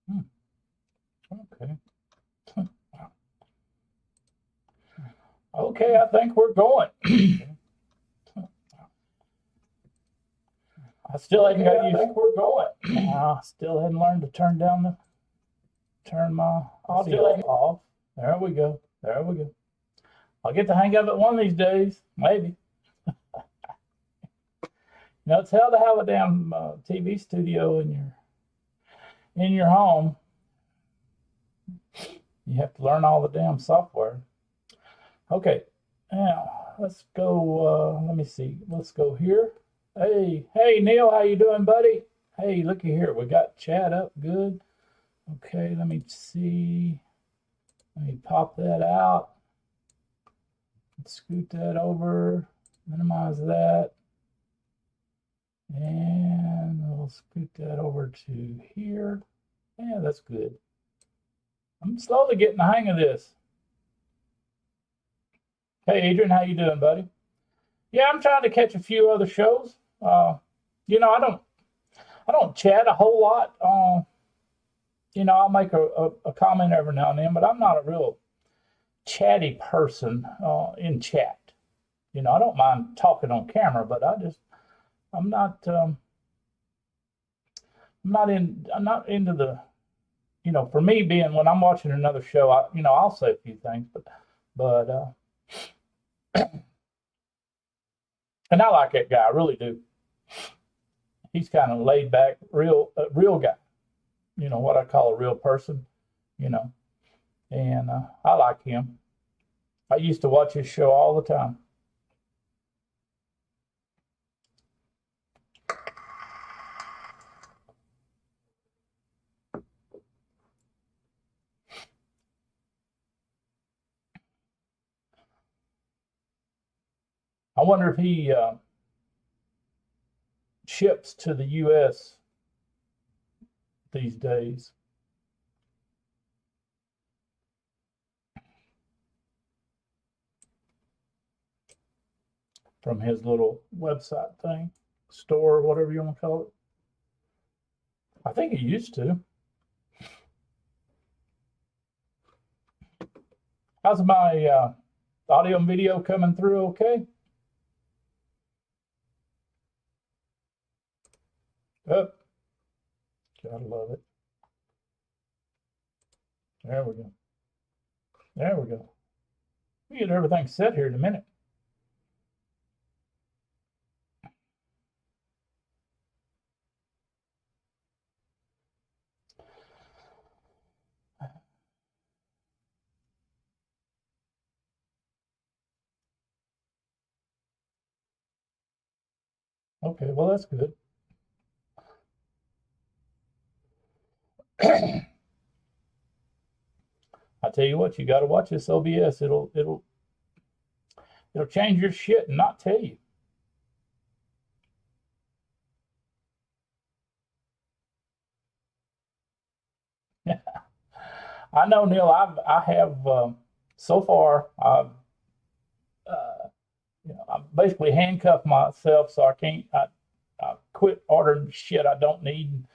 Hmm. Okay. Okay, I think we're going. I still hadn't got used. I think we're going. I still hadn't learned to turn my audio off. There we go. There we go. I'll get the hang of it one of these days, maybe. You know, it's hell to have a damn TV studio in your home. You have to learn all the damn software. Okay, now let's go. Let me see. Let's go here. Hey, Neil, how you doing, buddy? Hey, looky here. We got chat up. Good. Okay, let me see. Let me pop that out. Scoot that over. Minimize that. And we'll scoot that over to here. Yeah, that's good. I'm slowly getting the hang of this. Hey, Adrian, how you doing, buddy? Yeah, I'm trying to catch a few other shows. You know, I don't chat a whole lot. You know, I'll make a comment every now and then, but I'm not a real chatty person in chat. You know, I don't mind talking on camera, but I'm not I'm not into the, you know, for me being when I'm watching another show, you know, I'll say a few things, but and I like that guy, I really do. He's kind of laid back, real guy. You know what I call a real person. You know, and I like him. I used to watch his show all the time. I wonder if he ships to the U.S. these days. From his little website thing, store, whatever you want to call it. I think he used to. How's my audio and video coming through okay? Oh, gotta love it. There we go. There we go. We get everything set here in a minute. Okay, well, that's good. I tell you what, you got to watch this OBS. It'll change your shit and not tell you. I know, Neil. I have so far. You know, I basically handcuffed myself so I can't. I quit ordering shit I don't need,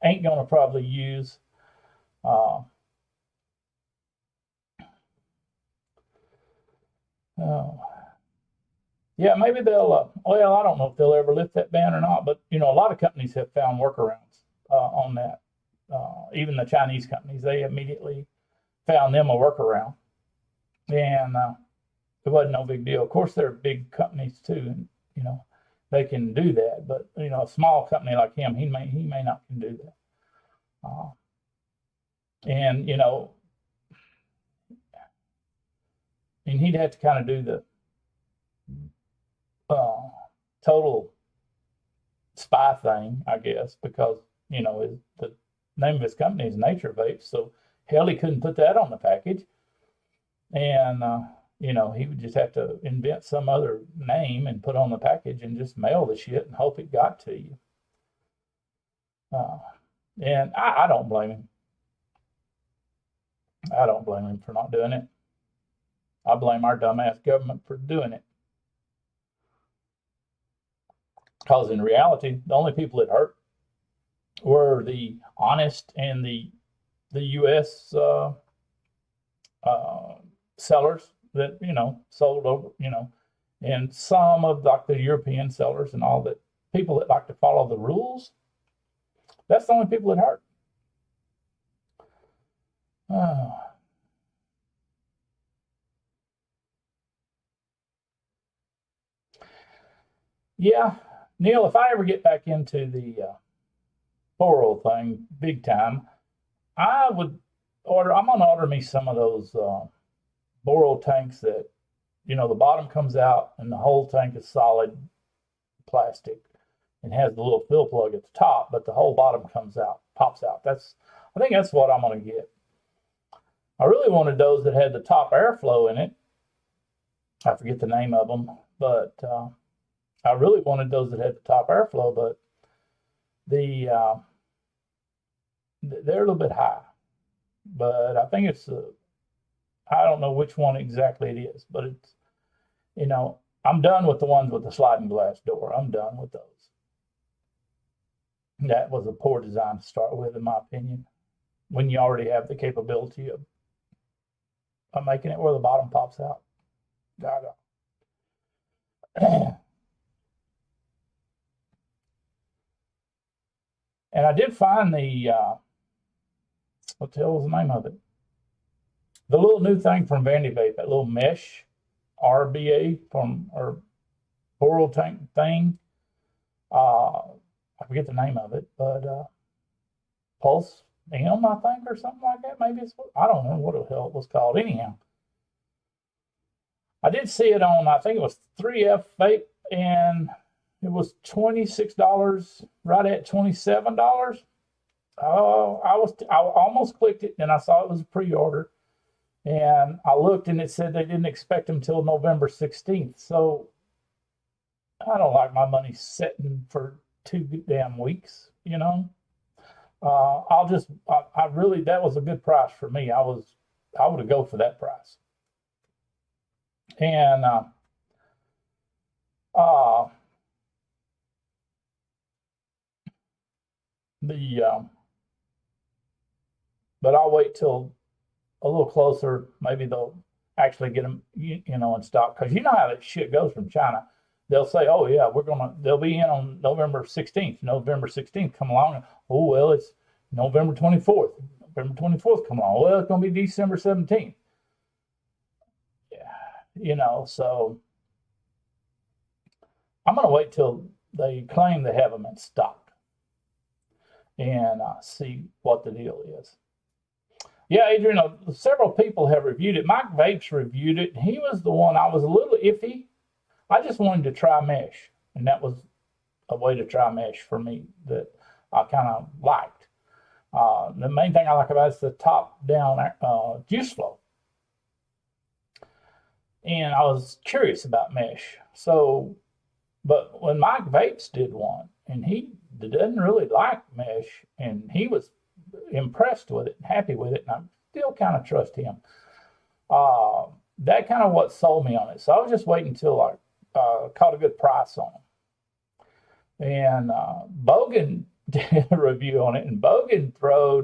ain't gonna probably use. Uh, uh, yeah, maybe they'll. Well, I don't know if they'll ever lift that ban or not, but you know, a lot of companies have found workarounds on that. Even the Chinese companies, they immediately found them a workaround, and it wasn't no big deal. Of course, they're big companies too, and you know, they can do that. But you know, a small company like him, he may not can do that. Uh, and you know, and he'd have to kind of do the uh, total spy thing, I guess, because you know the name of his company is Nature Vapes, so hell, he couldn't put that on the package, and you know he would just have to invent some other name and put on the package and just mail the shit and hope it got to you. Uh, and I don't blame him. I don't blame him for not doing it. I blame our dumbass government for doing it. Because in reality, the only people it hurt were the honest and the the U.S. Sellers that, sold over, and some of like the European sellers and all that, people that like to follow the rules. That's the only people that hurt. Yeah, Neil, if I ever get back into the oil thing big time, I would I'm going to order me some of those Boral tanks that, the bottom comes out and the whole tank is solid plastic and has the little fill plug at the top, but the whole bottom comes out, pops out. I think that's what I'm going to get. I really wanted those that had the top airflow in it. I forget the name of them, but I really wanted those that had the top airflow, but they're a little bit high. But I think it's I don't know which one exactly it is, but it's, I'm done with the ones with the sliding glass door. I'm done with those. That was a poor design to start with, in my opinion, when you already have the capability of making it where the bottom pops out. And I did find the, what the hell was the name of it? The little new thing from Vandy Vape, that little mesh RBA or Boral tank thing. I forget the name of it, but Pulse M, I think, or something like that. Maybe I don't know what the hell it was called. Anyhow, I did see it on, I think it was 3F Vape, and it was $26, right at $27. Oh, I almost clicked it, and I saw it was a pre-order, and I looked, and it said they didn't expect them till November 16th. So I don't like my money sitting for 2 damn weeks, I really, that was a good price for me. I would have go for that price. And but I'll wait till a little closer. Maybe they'll actually get them, in stock, because you know how that shit goes from China. They'll say, "Oh yeah, they'll be in on November 16th." November 16th come along. Oh well, it's November 24th. November 24th come along. Well, it's going to be December 17th. Yeah, so I'm going to wait till they claim they have them in stock and see what the deal is. Yeah, Adrian, several people have reviewed it. Mike Vapes reviewed it. He was the one I was a little iffy. I just wanted to try mesh, and that was a way to try mesh for me that I kind of liked. The main thing I like about it is the top-down juice flow. And I was curious about mesh. But when Mike Vapes did one, and he doesn't really like mesh, and he was impressed with it, happy with it, and I still kind of trust him. That kind of what sold me on it. So I was just waiting until I caught a good price on them. And Bogan did a review on it, and Bogan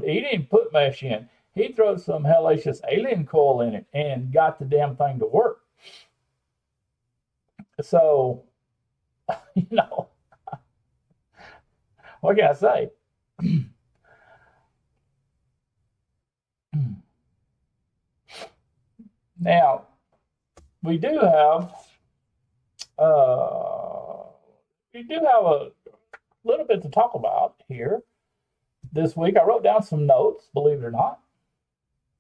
he didn't put mesh in. He threw some hellacious alien coil in it and got the damn thing to work. So, what can I say? Now, we do have a little bit to talk about here this week. I wrote down some notes, believe it or not,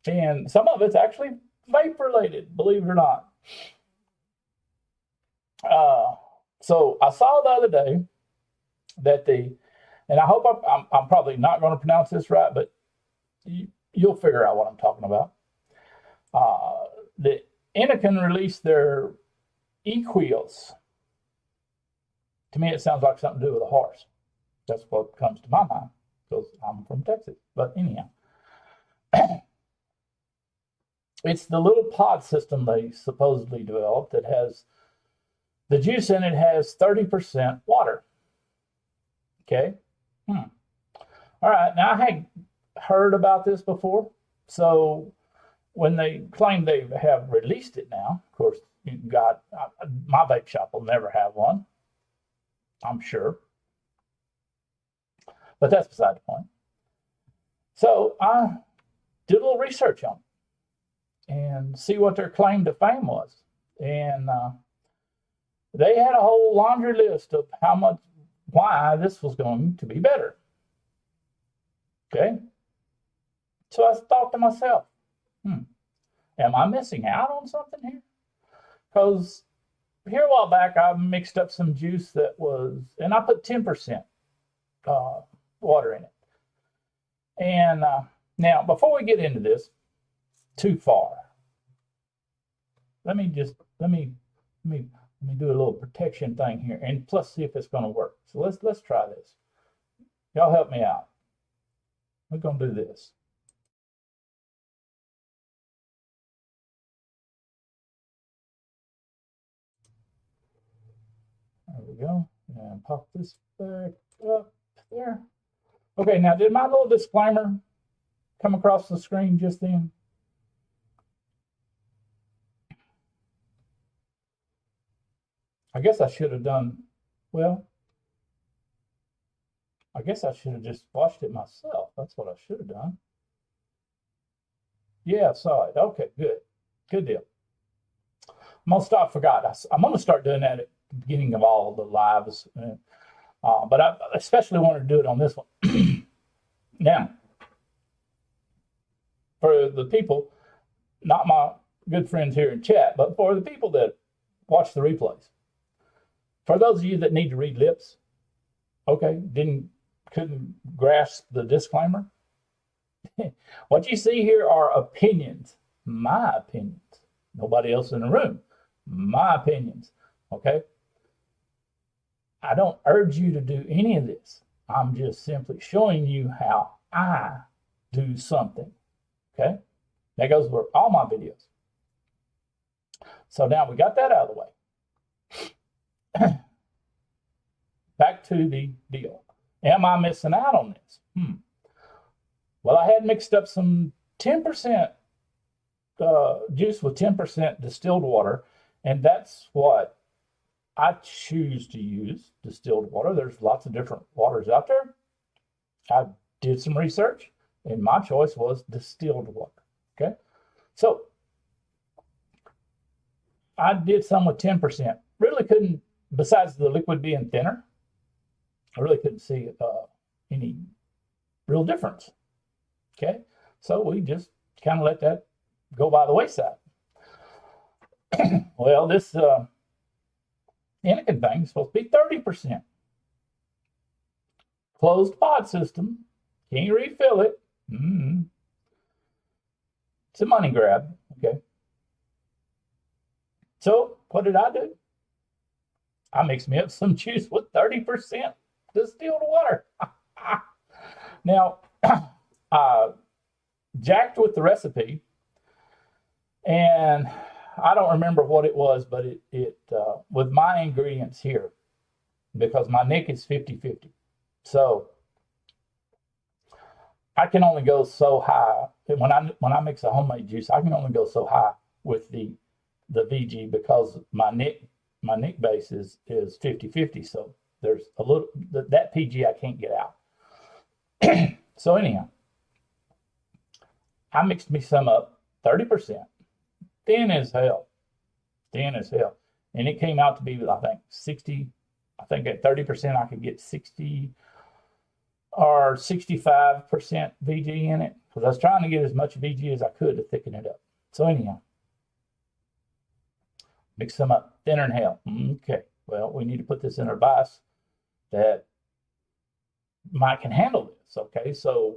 and some of it's actually vape related, believe it or not. So I saw the other day that and I hope I'm probably not going to pronounce this right, but you'll figure out what I'm talking about. The Anakin released their equals. To me, it sounds like something to do with a horse. That's what comes to my mind, because I'm from Texas. But anyhow, it's the little pod system they supposedly developed that has the juice in it has 30% water. Okay. All right. Now heard about this before. So when they claim they have released it now, of course, my vape shop will never have one, I'm sure. But that's beside the point. So I did a little research on it and see what their claim to fame was. And they had a whole laundry list of why this was going to be better. Okay. So I thought to myself, am I missing out on something here? Because here a while back, I mixed up some juice and I put 10% water in it. And now, before we get into this too far, let me do a little protection thing here, and plus see if it's going to work. So let's try this. Y'all help me out. We're going to do this. There we go. And pop this back up there. Okay, now did my little disclaimer come across the screen just then? I guess I should have done, well, I guess I should have just watched it myself. That's what I should have done. Yeah, I saw it. Okay, good. Good deal. I forgot. I'm going to start doing that at the beginning of all the lives. But I especially wanted to do it on this one. Now, for the people, not my good friends here in chat, but for the people that watch the replays, for those of you that need to read lips, okay, couldn't grasp the disclaimer. What you see here are opinions, my opinions. Nobody else in the room, my opinions, okay? I don't urge you to do any of this. I'm just simply showing you how I do something, okay? That goes for all my videos. So now we got that out of the way. Back to the deal. Am I missing out on this? Well, I had mixed up some 10% juice with 10% distilled water, and that's what I choose to use, distilled water. There's lots of different waters out there. I did some research, and my choice was distilled water, okay? So I did some with 10%. Really couldn't, besides the liquid being thinner, I really couldn't see any real difference, okay? So we just kind of let that go by the wayside. Well, this Anakin thing is supposed to be 30%. Closed pod system. Can't refill it. It's a money grab, okay? So what did I do? I mixed me up some juice with 30% distilled water. Now, jacked with the recipe, and I don't remember what it was, but it with my ingredients here, because my NIC is 50-50. So I can only go so high. When I mix a homemade juice, I can only go so high with the VG because my NIC base is 50-50. So there's a little, that PG I can't get out. So anyhow, I mixed me some up, 30%. Thin as hell. And it came out to be, I think, 60. I think at 30%, I could get 60 or 65% VG in it, because I was trying to get as much VG as I could to thicken it up. So anyhow, mix them up, thinner than hell. Okay, well, we need to put this in a device that can handle this. Okay, so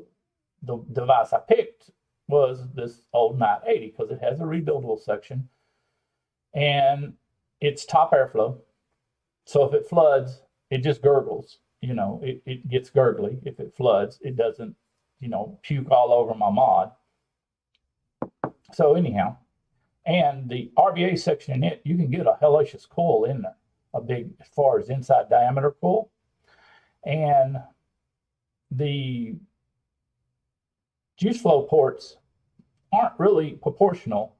the device I picked was this old 980 because it has a rebuildable section and it's top airflow. So if it floods, it just gurgles. You know, it gets gurgly. If it floods, it doesn't, puke all over my mod. So anyhow, and the RVA section in it, you can get a hellacious coil in there, a big, as far as inside diameter coil. And the juice flow ports aren't really proportional.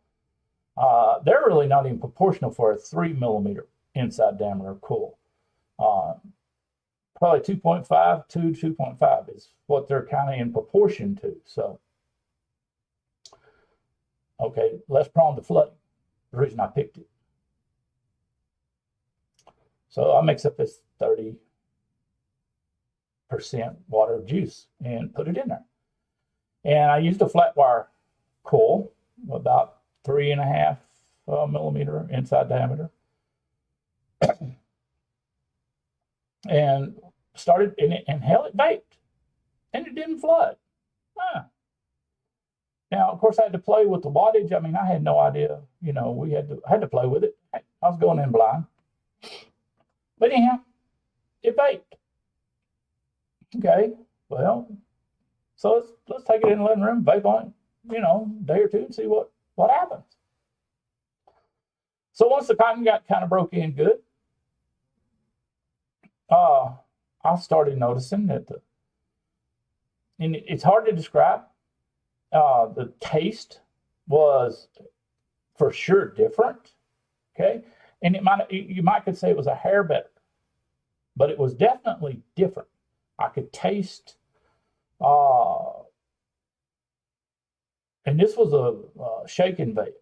They're really not even proportional for a 3 millimeter inside diameter coil. Probably 2.5 to 2.5 is what they're kind of in proportion to. So, okay, less prone to flooding. The reason I picked it. So I mix up this 30% water juice and put it in there. And I used a flat wire coil, about 3.5 millimeter inside diameter. And started in it, and hell, it baked, and it didn't flood. Now, of course, I had to play with the wattage. I mean, I had no idea. You know, we had to play with it. I was going in blind. But anyhow, it baked. Okay, well, so let's take it in the living room, bake on it, you know, a day or two, and see what happens. So once the cotton got kind of broke in good, I started noticing that and it's hard to describe. The taste was for sure different. Okay, and you might could say it was a hair better, but it was definitely different. I could taste, and this was a shake and bake,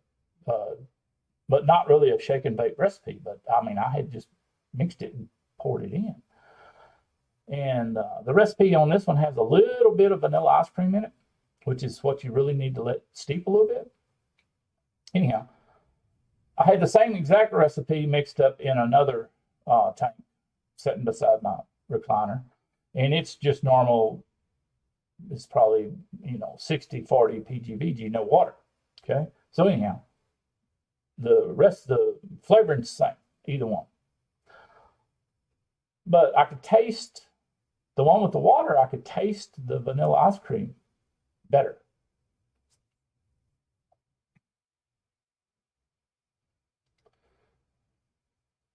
but not really a shake and bake recipe. But I mean, I had just mixed it and poured it in. And the recipe on this one has a little bit of vanilla ice cream in it, which is what you really need to let steep a little bit. Anyhow, I had the same exact recipe mixed up in another tank sitting beside my recliner. And it's just normal. It's probably, 60-40 PGVG, no water. Okay. So anyhow, the flavoring's the same, either one. But I could taste the one with the water. I could taste the vanilla ice cream better.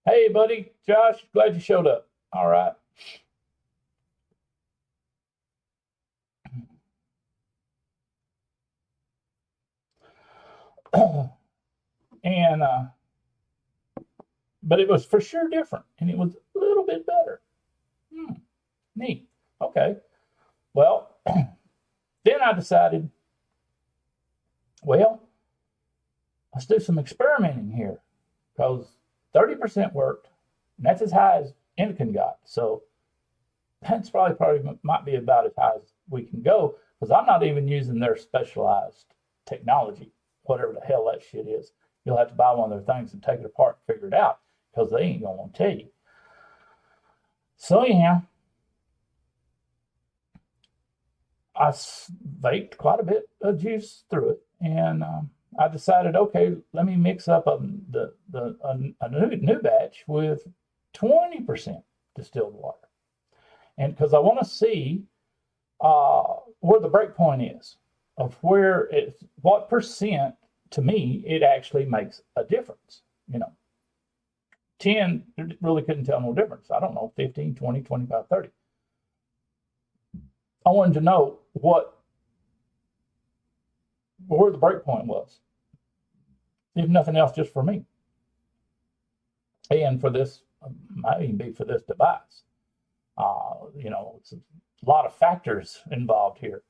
Hey, buddy, Josh, glad you showed up. All right. And but it was for sure different, and it was a little bit better. Neat. Okay. Well, then I decided, well, let's do some experimenting here, because 30% worked, and that's as high as Indican got. So that's probably might be about as high as we can go, because I'm not even using their specialized technology, whatever the hell that shit is. You'll have to buy one of their things and take it apart and figure it out, because they ain't going to tell you. So anyhow, I baked quite a bit of juice through it, and I decided, okay, let me mix up a new batch with 20% distilled water, and because I want to see where the break point is of what percent. To me, it actually makes a difference. 10 really couldn't tell no difference. I don't know, 15, 20, 25, 30. I wanted to know where the break point was, if nothing else, just for me. And for this, might even be for this device. It's a lot of factors involved here.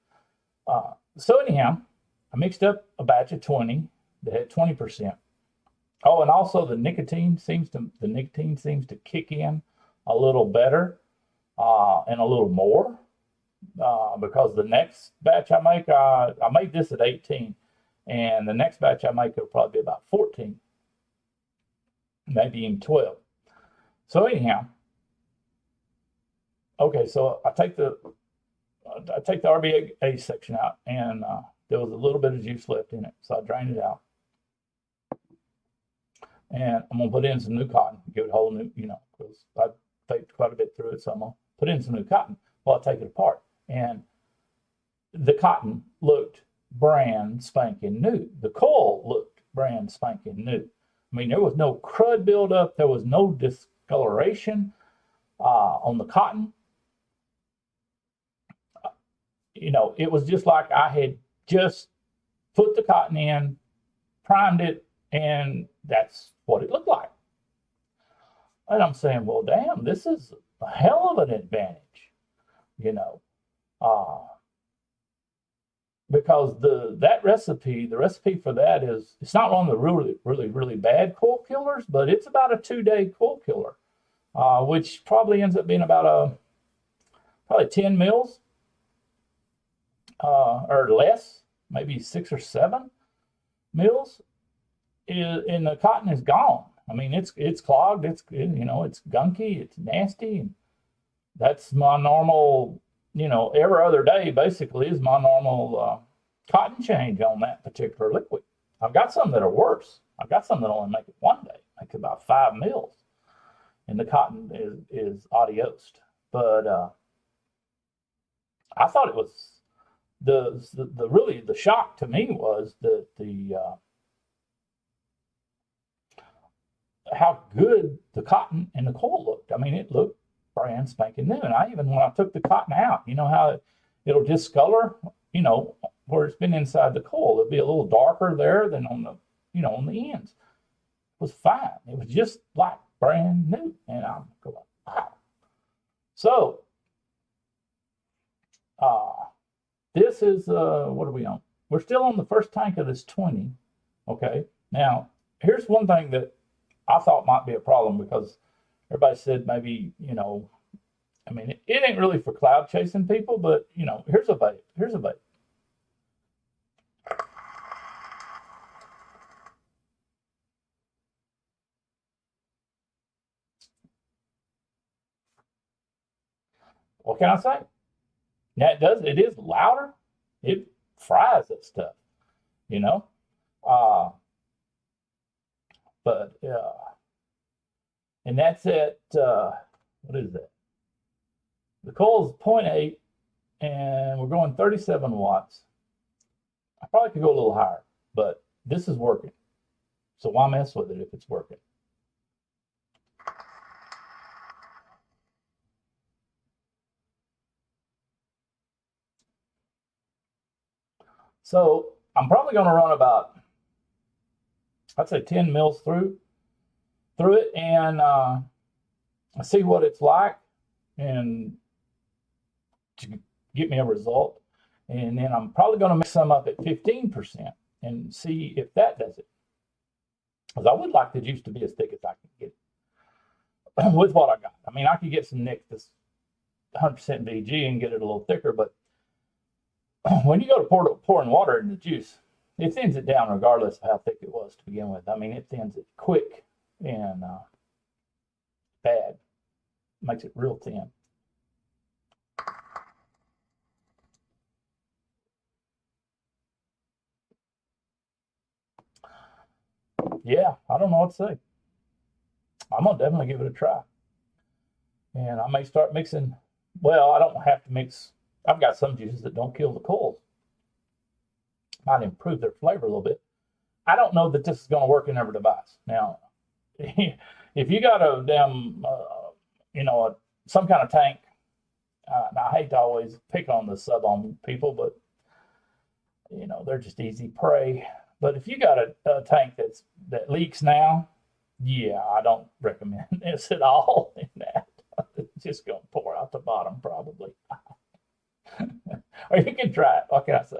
So anyhow, I mixed up a batch of 20 that had 20%. Oh, and also the nicotine seems to kick in a little better and a little more, because the next batch I make, I made this at 18, and the next batch I make will probably be about 14, maybe even 12. So anyhow, okay, so I take the RBA section out, and there was a little bit of juice left in it, so I drained it out. And I'm going to put in some new cotton, give it a whole new, because I baked quite a bit through it, so I'm going to put in some new cotton while I take it apart. And the cotton looked brand spanking new. The coil looked brand spanking new. I mean, there was no crud buildup. There was no discoloration on the cotton. It was just like I had just put the cotton in, primed it, and that's what it looked like. And I'm saying, well, damn, this is a hell of an advantage, you know, because the recipe for that is, it's not one of the really bad coil killers, but it's about a 2-day coil killer, which probably ends up being about probably 10 mils or less, maybe 6 or 7 mils, and the cotton is gone. I mean, it's clogged, it's gunky, it's nasty, and that's my normal, every other day basically is my normal cotton change on that particular liquid. I've got some that are worse. I've got some that only make it 1 day, make about 5 mils, and the cotton is adios. But I thought it was the shock to me was the how good the cotton and the coil looked. I mean, it looked brand spanking new. And when I took the cotton out, you know how it'll discolor, where it's been inside the coil. It'll be a little darker there than on the ends. It was fine. It was just like brand new. And I'm going, wow. So, this is, what are we on? We're still on the first tank of this 20. Okay. Now, here's one thing that I thought might be a problem, because everybody said maybe, I mean, it ain't really for cloud chasing people, but, here's a vape. Here's a vape. What can I say? Now, it is louder. It fries that stuff, But, and that's at, what is that? The coil is 0.8, and we're going 37 watts. I probably could go a little higher, but this is working. So why mess with it if it's working? So I'm probably going to run about, I'd say 10 mils through it, and see what it's like, and to get me a result. And then I'm probably going to mix some up at 15% and see if that does it. Because I would like the juice to be as thick as I can get it with what I got. I mean, I could get some Nick that's 100% VG and get it a little thicker, but when you go to pouring water in the juice, it thins it down regardless of how thick it was to begin with. I mean, it thins it quick and bad. Makes it real thin. Yeah, I don't know what to say. I'm going to definitely give it a try. And I may start mixing. Well, I don't have to mix. I've got some juices that don't kill the coils. Might improve their flavor a little bit. I don't know that this is going to work in every device. Now, if you got a damn, some kind of tank, I hate to always pick on the sub-ohm people, but, they're just easy prey. But if you got a tank that leaks now, yeah, I don't recommend this at all in that. It's just going to pour out the bottom probably. Or you can try it. What can I say?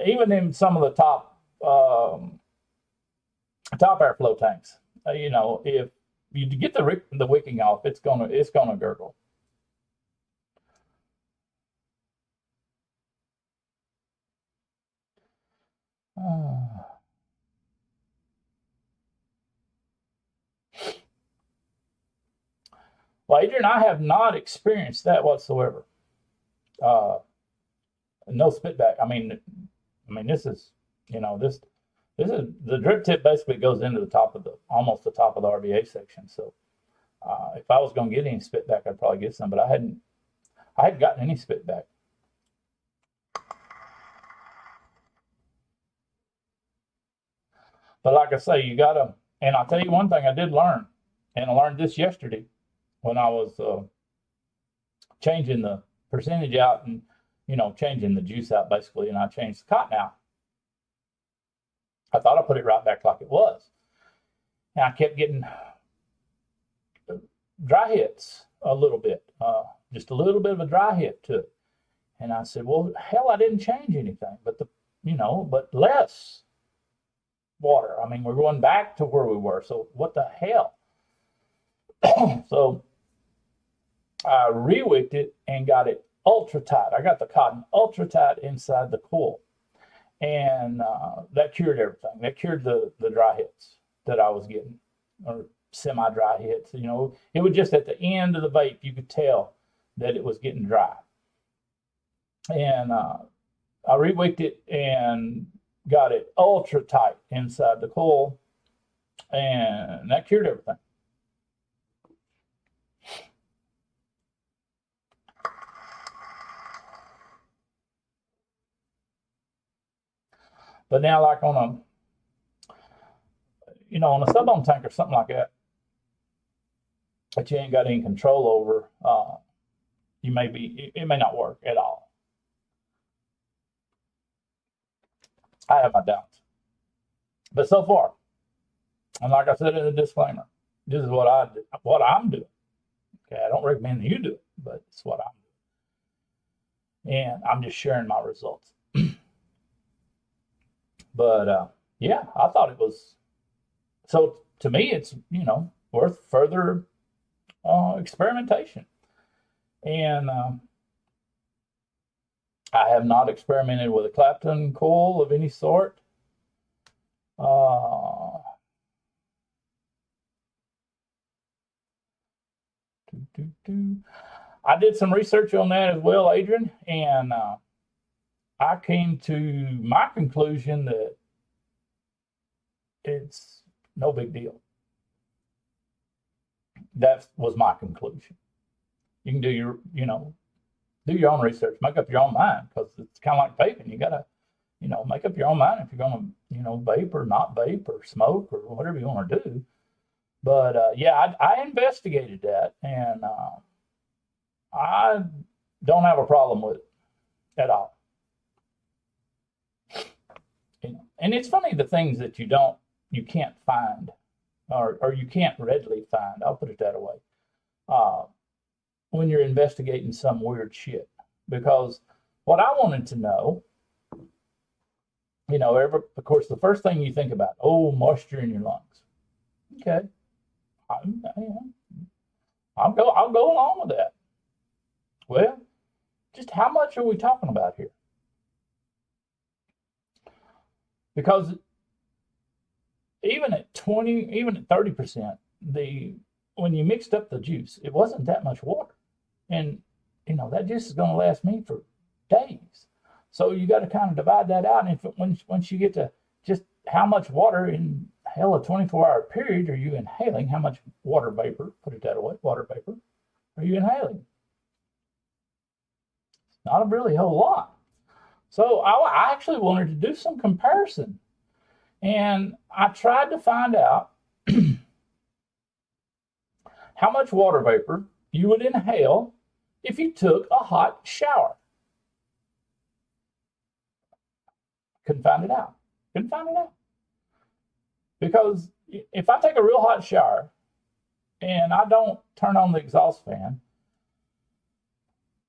Even in some of the top airflow tanks, if you get the wicking off, it's gonna gurgle. Well, Adrian, I have not experienced that whatsoever. No spitback. I mean, this is, this is the drip tip basically goes into almost the top of the RVA section. So if I was going to get any spitback, I'd probably get some, but I hadn't gotten any spitback. But like I say, you gotta, and I'll tell you one thing I did learn, and I learned this yesterday when I was changing the percentage out, and changing the juice out basically, and I changed the cotton out. I thought I put it right back like it was. And I kept getting dry hits a little bit, just a little bit of a dry hit to it. And I said, well, hell, I didn't change anything, but but less water. I mean, we're going back to where we were. So what the hell? So I re-wicked it and got it ultra tight. I got the cotton ultra tight inside the coil. And that cured everything. That cured the dry hits that I was getting, or semi-dry hits. It was just at the end of the vape, you could tell that it was getting dry. And I re-wicked it and got it ultra tight inside the coil, and that cured everything. But now, like on a sub-ohm tank or something like that you ain't got any control over, it may not work at all. I have my doubts. But so far, and like I said in the disclaimer, this is what I'm doing. Okay, I don't recommend that you do it, but it's what I'm doing. And I'm just sharing my results. But yeah, I thought it was, so to me, it's, worth further experimentation. And I have not experimented with a Clapton coil of any sort. I did some research on that as well, Adrian, and I came to my conclusion that it's no big deal. That was my conclusion. You can do your own research, make up your own mind, because it's kind of like vaping. You got to, make up your own mind if you're going to, vape or not vape or smoke or whatever you want to do. But yeah, I investigated that, and I don't have a problem with it at all. And it's funny, the things that you can't find, or you can't readily find, I'll put it that way, when you're investigating some weird shit. Because what I wanted to know, of course, the first thing you think about, moisture in your lungs. Okay. I'll go along with that. Well, just how much are we talking about here? Because even at 20, even at 30%, when you mixed up the juice, it wasn't that much water. And, that juice is going to last me for days. So you got to kind of divide that out. And once you get to just how much water in a 24-hour period are you inhaling, how much water vapor, put it that way, water vapor, are you inhaling? Not a really whole lot. So I actually wanted to do some comparison. And I tried to find out how much water vapor you would inhale if you took a hot shower. Couldn't find it out. Because if I take a real hot shower and I don't turn on the exhaust fan,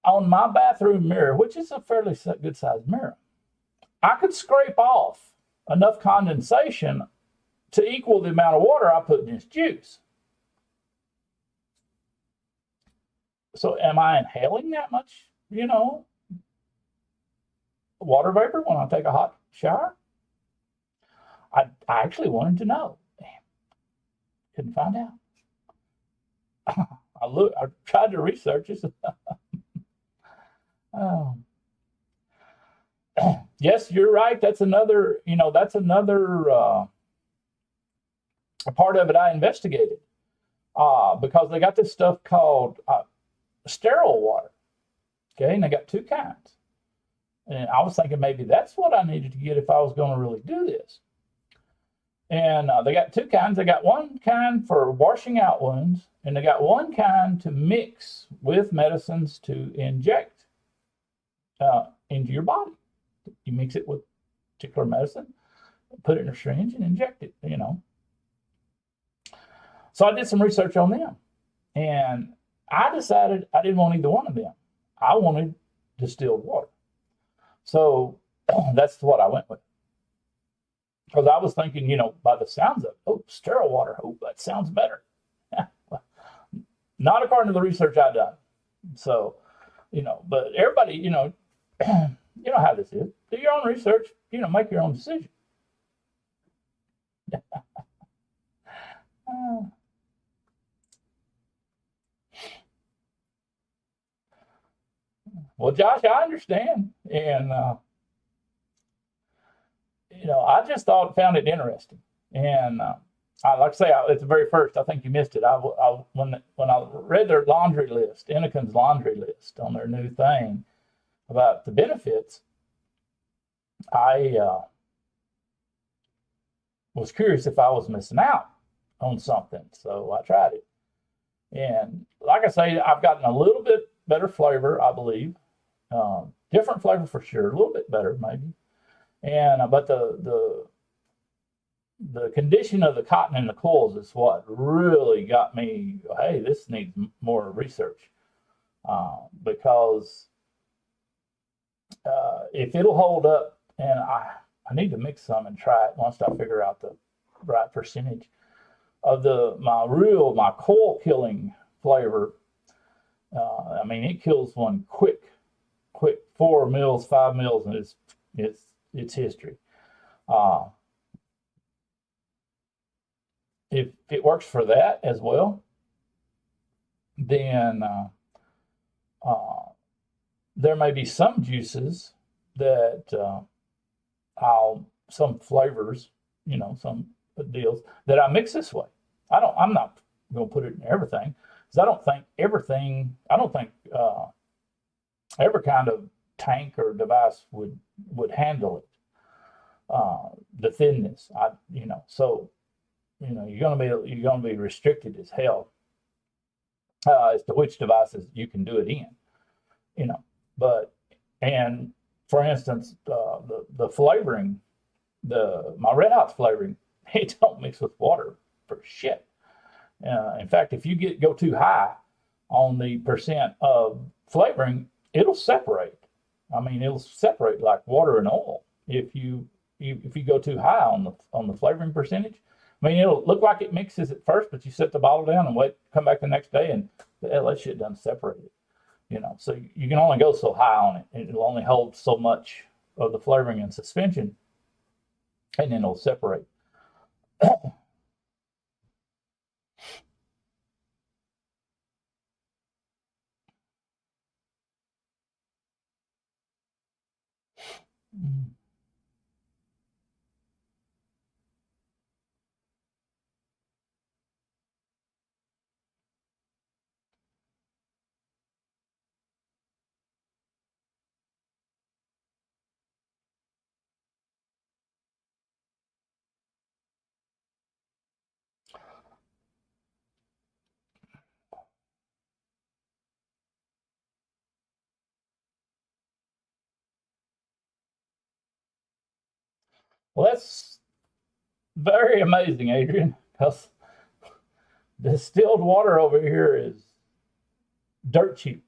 on my bathroom mirror, which is a fairly good sized mirror, I could scrape off enough condensation to equal the amount of water I put in this juice. So am I inhaling that much, water vapor when I take a hot shower? I actually wanted to know. Couldn't find out. I tried to research it. Yes, you're right. That's another a part of it I investigated. Because they got this stuff called sterile water. Okay, and they got two kinds. And I was thinking maybe that's what I needed to get if I was going to really do this. And they got two kinds. They got one kind for washing out wounds, and they got one kind to mix with medicines to inject into your body. You mix it with particular medicine, put it in a syringe, and inject it. So I did some research on them, and I decided I didn't want either one of them. I wanted distilled water. So that's what I went with. Because I was thinking, by the sounds of it, oh, sterile water, oh, that sounds better. Not according to the research I've done. So, but everybody, you know how this is. Do your own research, make your own decision. Well, Josh, I understand. And, I just found it interesting. And like I say, at the very first, I think you missed it. When I read their laundry list, Innocon's laundry list on their new thing about the benefits, I was curious if I was missing out on something. So I tried it. And like I say, I've gotten a little bit better flavor, I believe. Different flavor for sure, a little bit better maybe. And but the condition of the cotton in the coils is what really got me. Hey, this needs more research, because if it'll hold up, and I need to mix some and try it once I figure out the right percentage of my coil killing flavor. It kills one quick, 4 mils, 5 mils, and it's history. If it works for that as well, then there may be some juices that some flavors, some deals that I mix this way. I'm not going to put it in everything, because I don't think every kind of tank or device would handle it. The thinness, so you're going to be restricted as hell as to which devices you can do it in. And for instance, the flavoring, my Red Hot's flavoring, it don't mix with water for shit. In fact, if you go too high on the percent of flavoring, it'll separate. It'll separate like water and oil if you go too high on the flavoring percentage. It'll look like it mixes at first, but you set the bottle down and come back the next day, and that shit done separated. So you can only go so high on it. It'll only hold so much of the flavoring in suspension, and then it'll separate. Well, that's very amazing, Adrian, because distilled water over here is dirt cheap.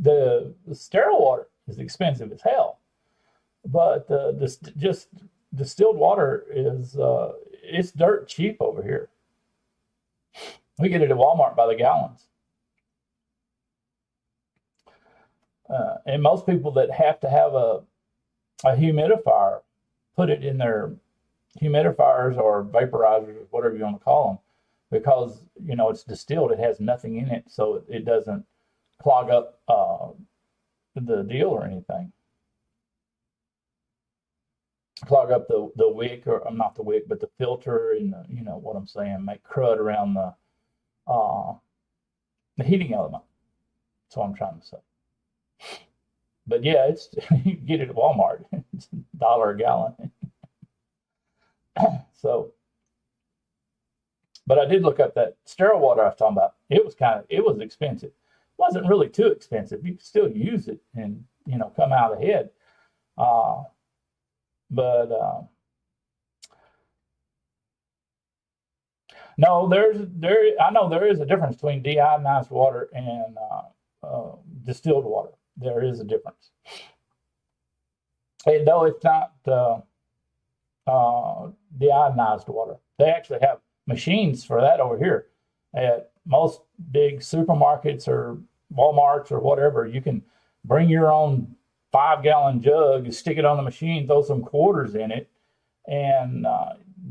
The sterile water is expensive as hell, but just distilled water is it's dirt cheap over here. We get it at Walmart by the gallons. And most people that have to have a humidifier put it in their humidifiers or vaporizers, whatever you want to call them, because it's distilled. It has nothing in it, so it doesn't clog up the deal or anything. Clog up the wick, or not the wick, but the filter, and what I'm saying, make crud around the heating element. That's what I'm trying to say. But yeah, you can get it at Walmart. It's $1 a gallon. So, but I did look up that sterile water I was talking about. It was expensive, wasn't really too expensive. You could still use it and, you know, come out ahead. Uh, but no, I know there is a difference between deionized water and distilled water. There is a difference. And no, it's not deionized water. They actually have machines for that over here at most big supermarkets or Walmarts or whatever. You can bring your own 5-gallon jug, stick it on the machine, throw some quarters in it, and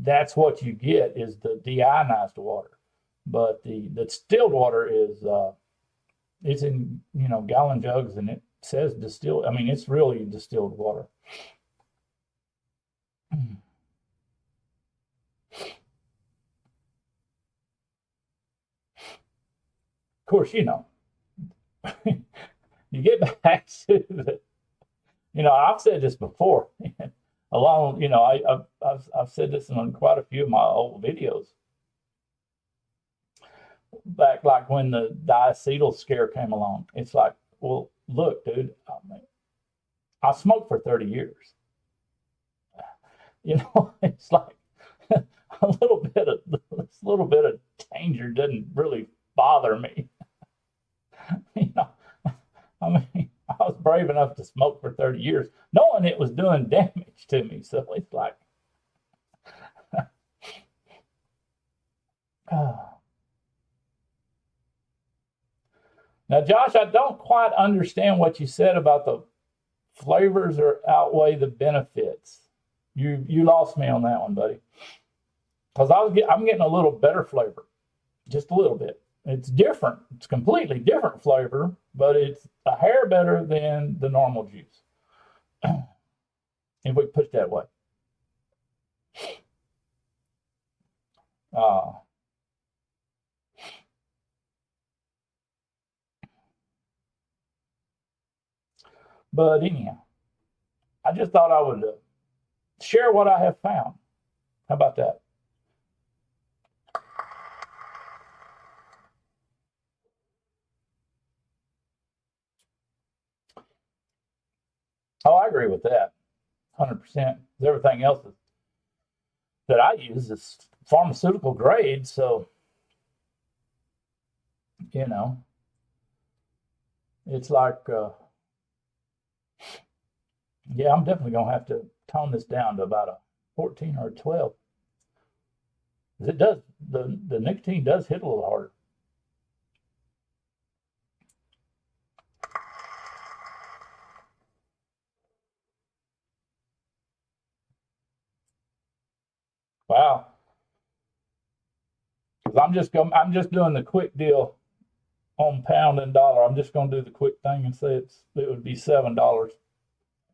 that's what you get is the deionized water. But the distilled water is it's in, you know, gallon jugs, and it says distilled. I mean, it's really distilled water. Of course, you know, you get back to the, you know, I've said this before. Along, you know, I've said this in quite a few of my old videos. Back like when the diacetyl scare came along, it's like, well, look, dude, I smoked for 30 years. You know, it's like a little bit of danger doesn't really bother me. You know, I mean, I was brave enough to smoke for 30 years, knowing it was doing damage to me. So it's like, now, Josh, I don't quite understand what you said about the flavors or outweigh the benefits. You lost me on that one, buddy. Because I'm getting a little better flavor, just a little bit. It's different. It's completely different flavor, but it's a hair better than the normal juice. If we put it that way. But anyhow, I just thought I would share what I have found. How about that? Oh, I agree with that, 100%. Everything else that I use is pharmaceutical grade, so you know, it's like, yeah, I'm definitely gonna have to tone this down to about a 14 or a 12. 'Cause it does, the nicotine does hit a little harder. Wow. Because I'm just doing the quick deal on pound and dollar. I'm just gonna do the quick thing and say it would be $7.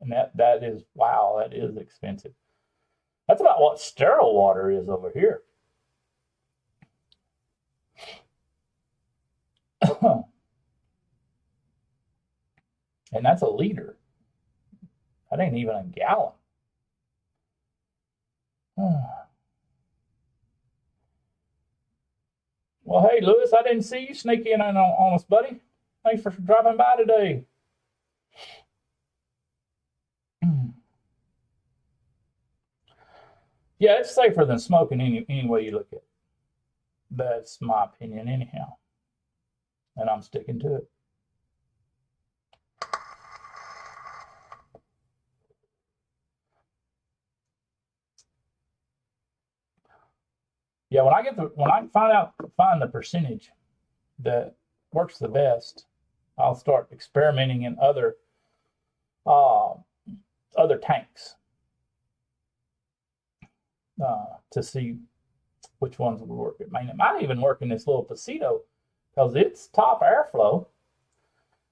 And that is, wow, that is expensive. That's about what sterile water is over here. And that's a liter. That ain't even a gallon. Well, hey, Lewis, I didn't see you sneak in on us, buddy. Thanks for dropping by today. Yeah, it's safer than smoking any way you look at it. That's my opinion, anyhow. And I'm sticking to it. Yeah, when I find the percentage that works the best, I'll start experimenting in other tanks to see which ones will work. It might even work in this little Pasito because it's top airflow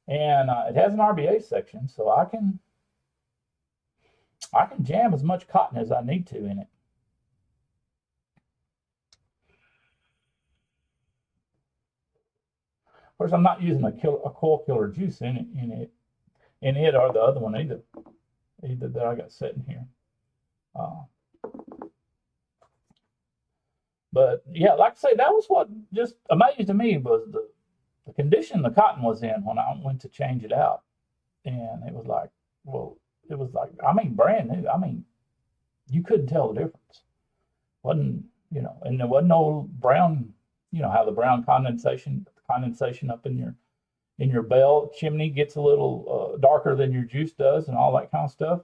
and it has an RBA section, so I can jam as much cotton as I need to in it. Of course, I'm not using a coil killer juice in it or the other one either that I got sitting here. But yeah, like I say, that was what just amazed me was the condition the cotton was in when I went to change it out. And it was like, well, it was like, I mean, brand new. I mean, you couldn't tell the difference. Wasn't, and there wasn't no brown, how the brown condensation up in your bell chimney gets a little darker than your juice does and all that kind of stuff.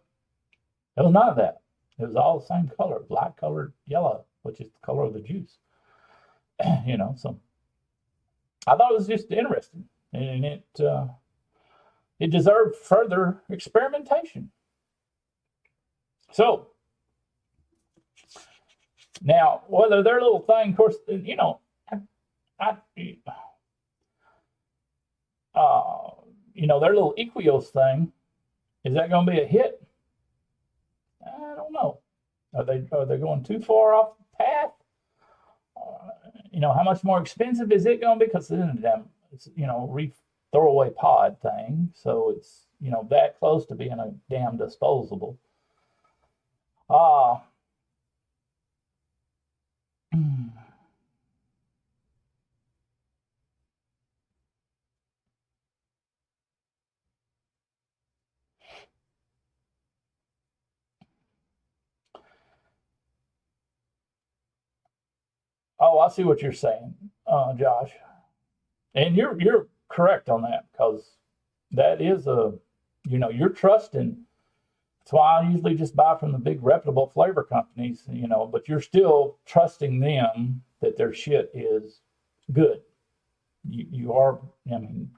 There was none of that. It was all the same color, light colored yellow, which is the color of the juice. So I thought it was just interesting, and it deserved further experimentation. So now, whether their little thing, of course, their little Equios thing, is that going to be a hit? I don't know. Are they going too far off the path? How much more expensive is it going to be? Because it's throwaway pod thing, so it's that close to being a damn disposable. Oh, I see what you're saying, Josh, and you're correct on that, because that is you're trusting. That's why I usually just buy from the big reputable flavor companies, but you're still trusting them that their shit is good. You are, I mean,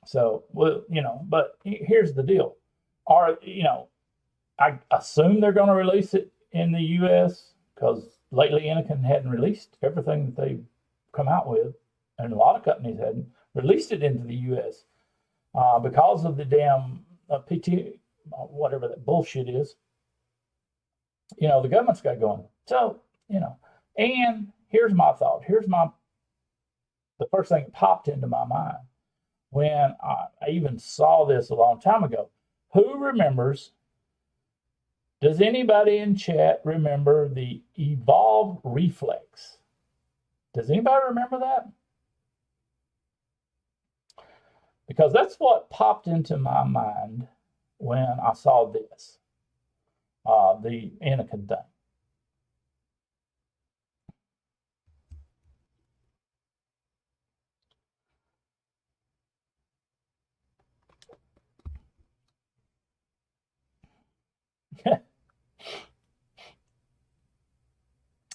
So, well, but here's the deal. I assume they're going to release it in the U.S. because lately Anakin hadn't released everything that they've come out with, and a lot of companies hadn't released it into the U.S. Because of the damn PT, whatever that bullshit is. The government's got going. So, and here's my thought. The first thing that popped into my mind when I even saw this a long time ago. Who remembers? Does anybody in chat remember the Evolve Reflex? Does anybody remember that? Because that's what popped into my mind when I saw this, the Anakin thing.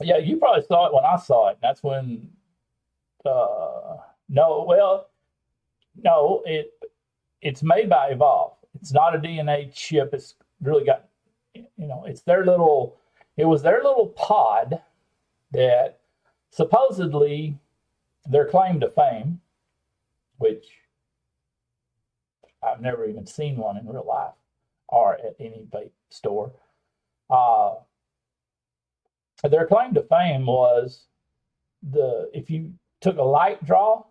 Yeah, you probably saw it when I saw it. That's when, no, it's made by Evolve. It's not a DNA chip. It's really got, it was their little pod that supposedly their claim to fame, which I've never even seen one in real life or at any vape store. Their claim to fame was if you took a light draw,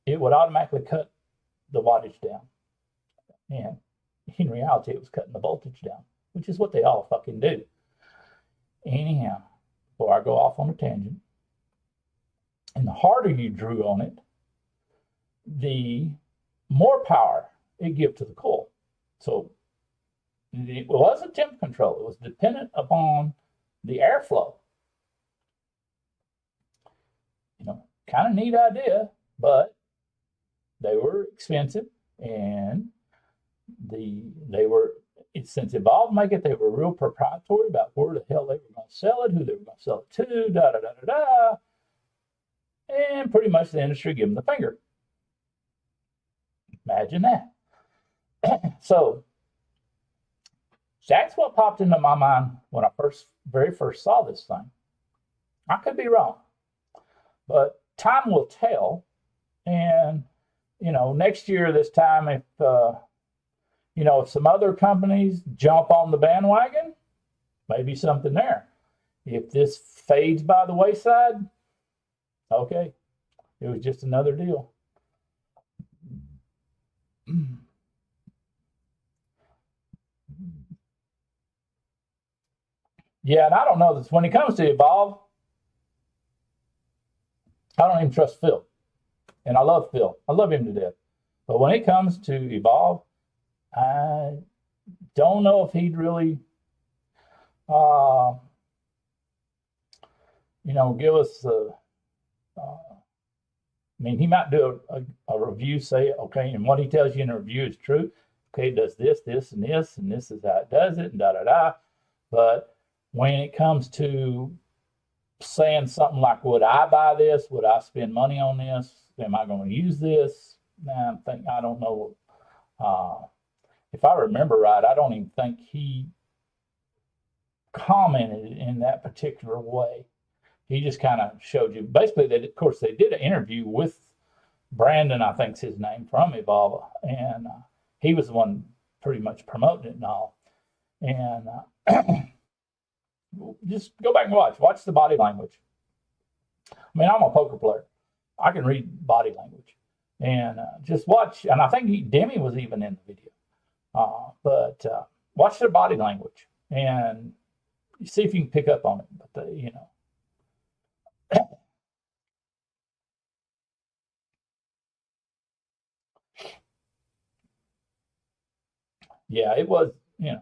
it would automatically cut the wattage down. And in reality, it was cutting the voltage down, which is what they all fucking do. Anyhow, before I go off on a tangent, and the harder you drew on it, the more power it gives to the coil. So it wasn't temp control. It was dependent upon the airflow. Kind of neat idea, but they were expensive, and since Evolve make it, they were real proprietary about where the hell they were going to sell it, who they were going to sell it to, da da da da da, and pretty much the industry give them the finger. Imagine that. So that's what popped into my mind when I very first saw this thing. I could be wrong, but time will tell. And next year this time, if if some other companies jump on the bandwagon, maybe something there. If this fades by the wayside, okay, it was just another deal. Yeah, and I don't know this. When it comes to Evolve, I don't even trust Phil. And I love Phil. I love him to death. But when it comes to Evolve, I don't know if he'd really, uh, give us the. I mean, he might do a review, say, okay, and what he tells you in a review is true. Okay, it does this, this, and this is how it does it, and da da da. But when it comes to saying something like, would I buy this? Would I spend money on this? Am I going to use this? Nah, I don't know. If I remember right, I don't even think he commented in that particular way. He just kind of showed you. Basically, of course, they did an interview with Brandon, I think's his name, from Evolve, and he was the one pretty much promoting it and all. And just go back and watch the body language. I mean, I'm a poker player. I can read body language, and just watch. And I think Demi was even in the video. But watch their body language and see if you can pick up on it. But yeah, it was, it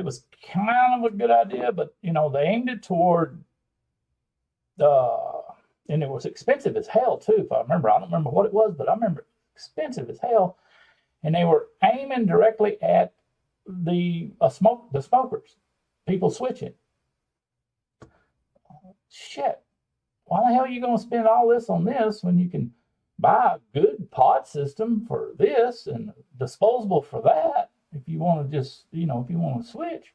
was kind of a good idea, but they aimed it toward and it was expensive as hell too, if I remember. I don't remember what it was, but I remember expensive as hell. And they were aiming directly at the smokers, people switching. Shit, why the hell are you going to spend all this on this when you can buy a good pod system for this and disposable for that? If you want to just, if you want to switch,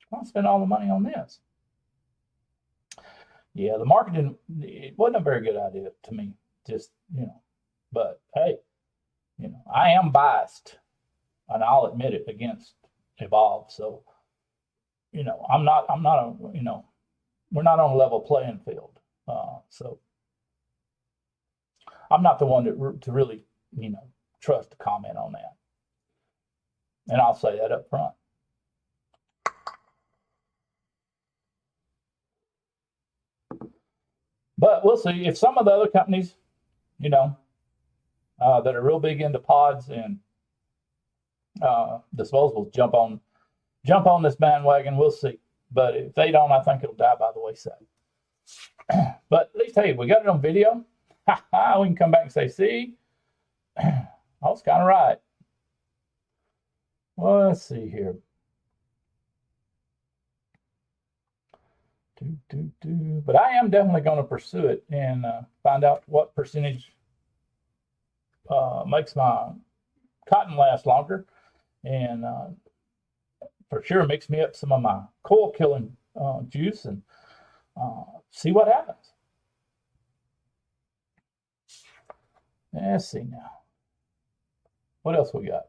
why spend all the money on this? Yeah, the marketing, it wasn't a very good idea to me. Just, but hey, I am biased, and I'll admit it, against Evolve. So, I'm not a, we're not on a level playing field. So I'm not the one to really, trust to comment on that. And I'll say that up front. But we'll see if some of the other companies, that are real big into pods and disposables jump on this bandwagon. We'll see. But if they don't, I think it'll die by the wayside. But at least, hey, we got it on video. We can come back and say, see, I was kind of right. Well, let's see here. But I am definitely going to pursue it and find out what percentage makes my cotton last longer, and for sure mix me up some of my coil killing juice and see what happens. Let's see now. What else we got?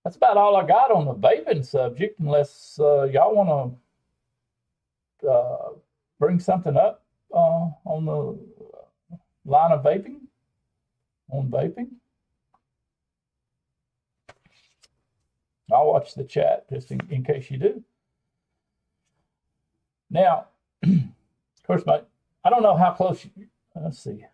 That's about all I got on the vaping subject, unless y'all want to bring something up on the line of vaping, on vaping. I'll watch the chat just in case you do. Now, of course, I don't know how close you, let's see.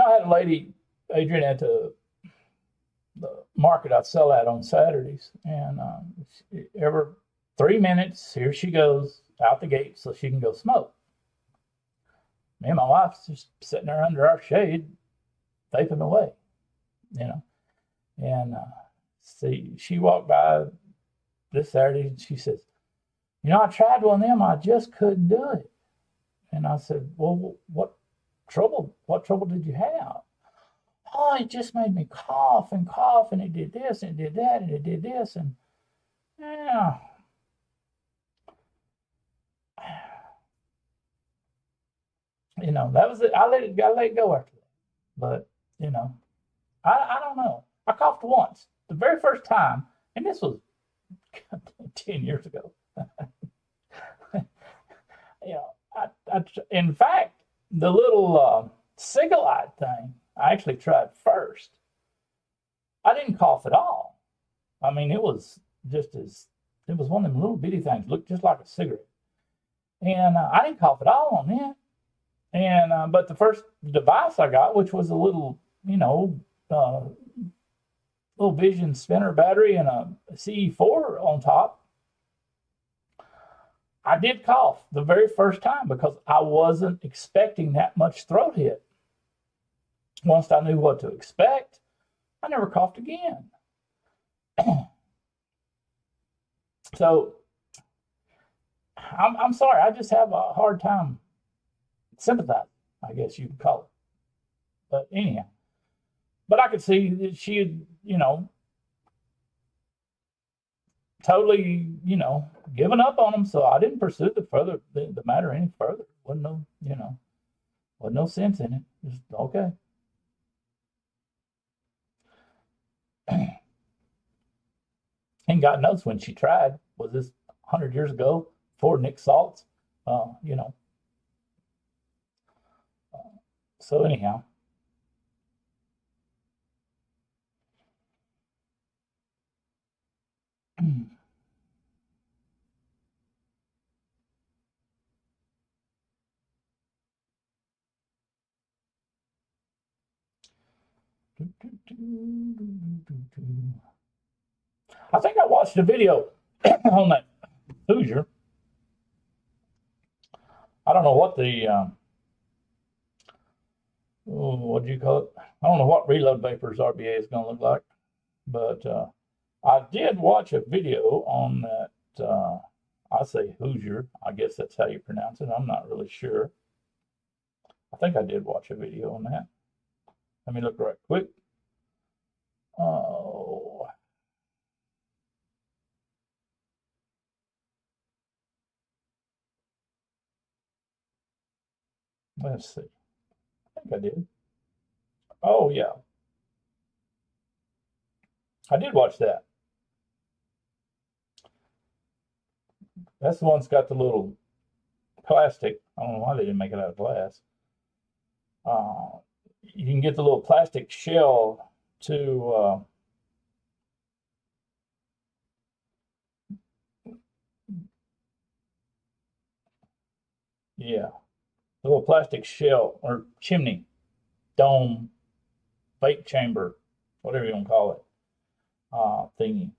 I had a lady, Adrian, at the market I sell at on Saturdays, and every 3 minutes, here she goes out the gate so she can go smoke. Me and my wife's just sitting there under our shade, vaping away, And see, she walked by this Saturday and she says, I tried one of them, I just couldn't do it. And I said, well, what trouble did you have? Oh, it just made me cough, and it did this, and it did that, and it did this, and yeah. That was it. I let it go after that. But, I don't know. I coughed once, the very first time, and this was 10 years ago. In fact, the little Cigalite thing, I actually tried first. I didn't cough at all. I mean, it was it was one of them little bitty things, looked just like a cigarette. And I didn't cough at all on that. And but the first device I got, which was a little, little Vision spinner battery and a CE4 on top, I did cough the very first time because I wasn't expecting that much throat hit. Once I knew what to expect, I never coughed again. So I'm sorry, I just have a hard time sympathizing, I guess you could call it. But anyhow, but I could see that she had, totally, given up on him. So I didn't pursue the matter any further. Wasn't no sense in it. Just okay. And God knows when she tried. Was this 100 years ago before Nick Saltz? So anyhow. I think I watched a video on that Hoosier. I don't know what what do you call it? I don't know what reload vapors RBA is going to look like, but I did watch a video on that. I say Hoosier. I guess that's how you pronounce it. I'm not really sure. I think I did watch a video on that. Let me look right quick. Oh. Let's see. I think I did. Oh, yeah. I did watch that. That's the one that's got the little plastic. I don't know why they didn't make it out of glass. You can get the little plastic shell to yeah, the little plastic shell or chimney, dome, vape chamber, whatever you want to call it, thingy.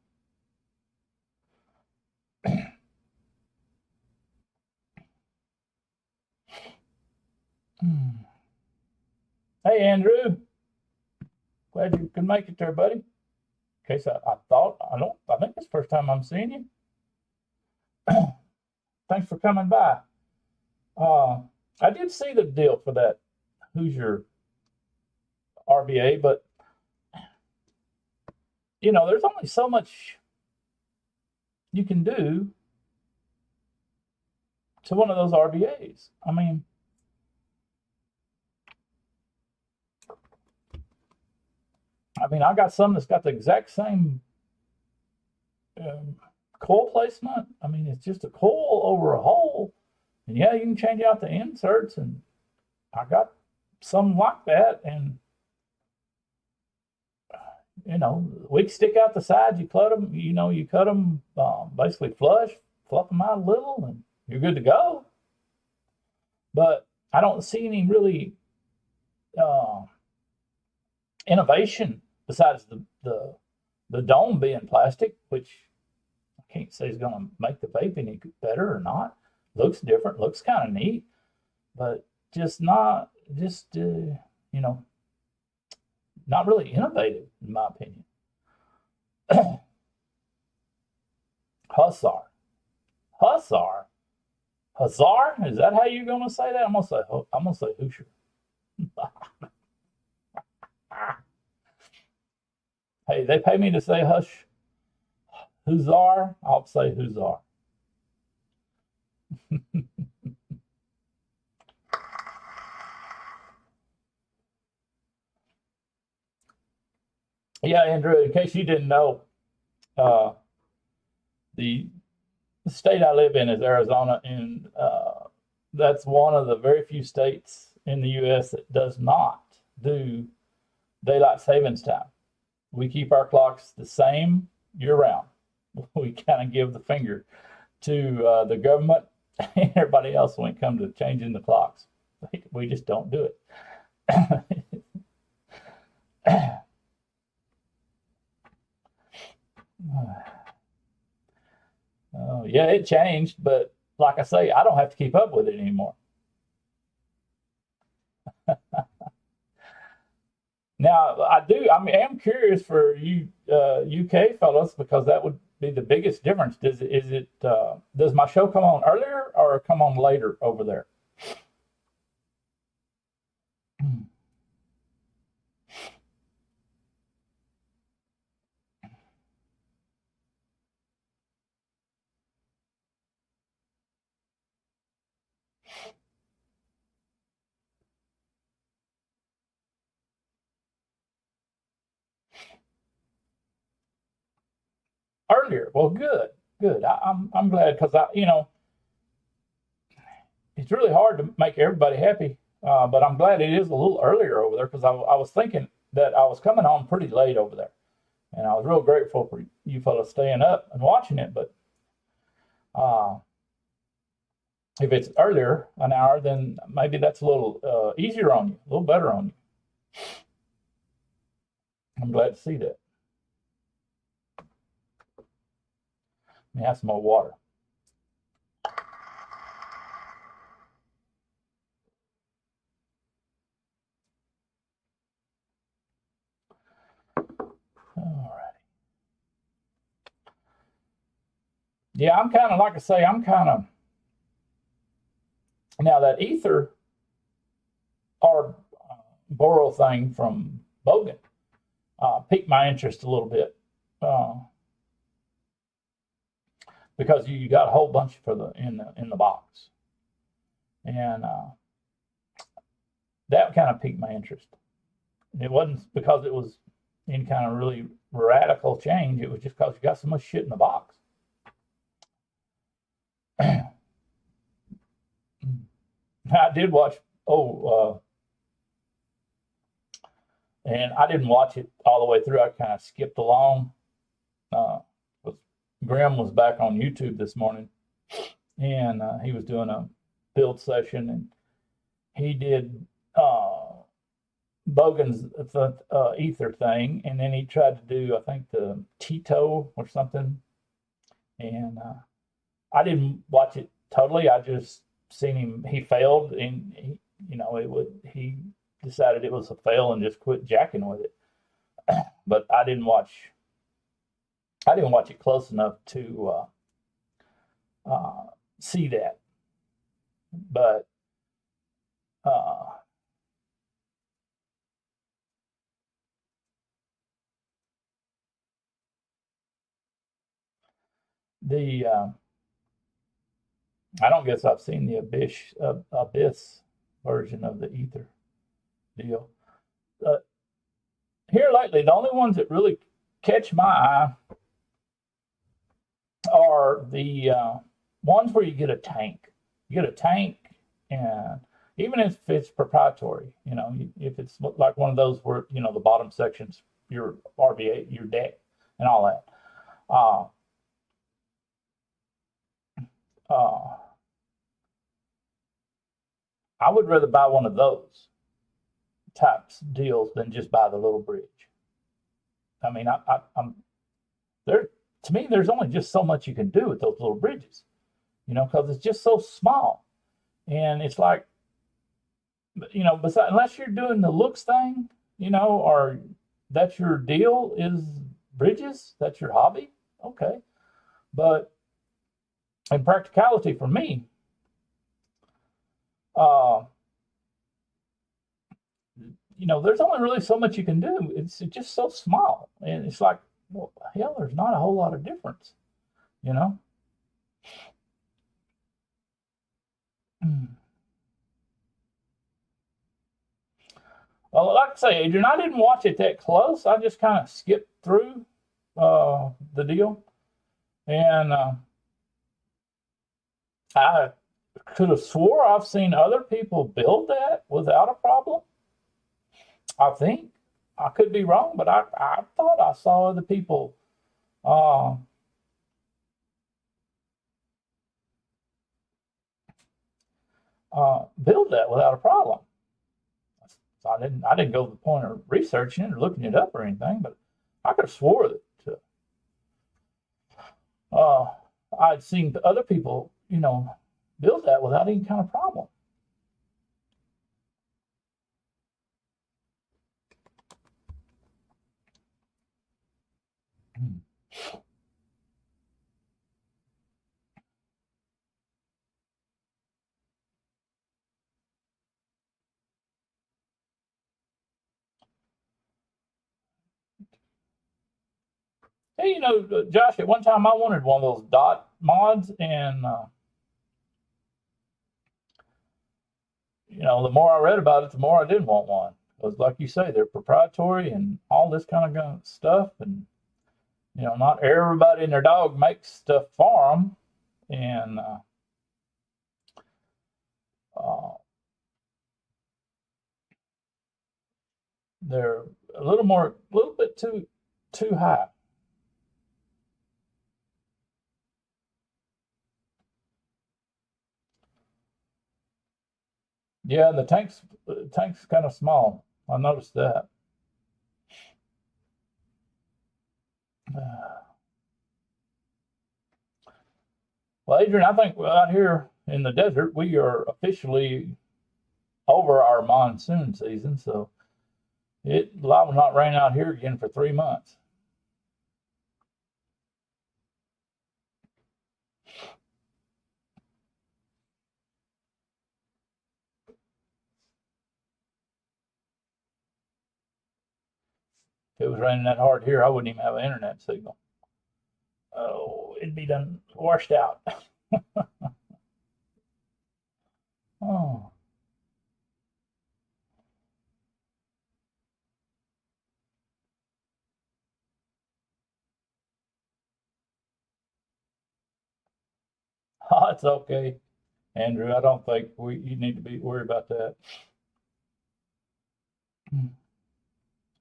Hey, Andrew. Glad you could make it there, buddy. In case I think it's the first time I'm seeing you. Thanks for coming by. I did see the deal for that Hoosier RBA, but there's only so much you can do to one of those RBAs. I mean, I got some that's got the exact same coil placement. I mean, it's just a coil over a hole. And yeah, you can change out the inserts, and I got some like that. And wicks stick out the sides. You cut them. You cut them basically flush, fluff them out a little, and you're good to go. But I don't see any really innovation besides the dome being plastic, which I can't say is going to make the vape any better or not. Looks different, looks kind of neat, but not really innovative in my opinion. Hussar, Hussar. Is that how you're going to say that? I'm gonna say Hoosier. Hey, they pay me to say hush. Huzzar, I'll say Huzzar. Yeah, Andrew, in case you didn't know, uh, the state I live in is Arizona, and that's one of the very few states in the U.S. that does not do daylight savings time. We keep our clocks the same year round. We kind of give the finger to the government and everybody else when it comes to changing the clocks. We just don't do it. Yeah, it changed, but like I say, I don't have to keep up with it anymore. Now, I do. I mean, I'm curious for you UK fellows because that would be the biggest difference. Does my show come on earlier or come on later over there? Earlier. Well, good, good. I'm glad because it's really hard to make everybody happy. But I'm glad it is a little earlier over there because I was thinking that I was coming home pretty late over there, and I was real grateful for you fellas staying up and watching it. But uh, if it's earlier, an hour, then maybe that's a little easier on you, a little better on you. I'm glad to see that. Let me have some more water. All right. Yeah, I'm kind of like I say, I'm kind of now that ether or boral thing from Bogan piqued my interest a little bit uh, because you got a whole bunch for the in the box, and that kind of piqued my interest. It wasn't because it was any kind of really radical change. It was just because you got so much shit in the box. I did watch. And I didn't watch it all the way through. I kind of skipped along. Uh, was Graham was back on YouTube this morning, and he was doing a build session, and he did Bogan's ether thing, and then he tried to do I think the Tito or something, and I didn't watch it totally. I just seen him. He failed, and he decided it was a fail and just quit jacking with it. But I didn't watch. I didn't watch it close enough to see that. But uh, the I don't guess I've seen the Abyss version of the Ether deal. Uh, Here lately, the only ones that really catch my eye are the ones where you get a tank. You get a tank, and even if it's proprietary, if it's like one of those where the bottom sections, your RVA, your deck, and all that. Uh, uh, I would rather buy one of those types deals than just buy the little bridge. I mean, I'm there. To me, there's only just so much you can do with those little bridges, because it's just so small, and it's like, besides, unless you're doing the looks thing, or that's your deal is bridges, that's your hobby, okay. But in practicality for me, uh, there's only really so much you can do. It's just so small, and it's like, well, hell, there's not a whole lot of difference, you know. Well, like I say, Adrian, I didn't watch it that close. I just kind of skipped through the deal, and I could have swore I've seen other people build that without a problem. I think I could be wrong, but I thought I saw other people uh, build that without a problem. So I didn't go to the point of researching it or looking it up or anything, but I could have swore that uh, I'd seen other people, build that without any kind of problem. Hmm. Hey, Josh, at one time I wanted one of those dot mods, and the more I read about it, the more I didn't want one. Because, like you say, they're proprietary and all this kind of stuff, and not everybody and their dog makes stuff for them, and uh, they're a little bit too high. Yeah, the tank's kind of small. I noticed that. Well, Adrian, I think out here in the desert, we are officially over our monsoon season, so it will not rain out here again for 3 months. If it was raining that hard here, I wouldn't even have an internet signal. Oh, it'd be done washed out. Oh, it's okay, Andrew. I don't think you need to be worried about that.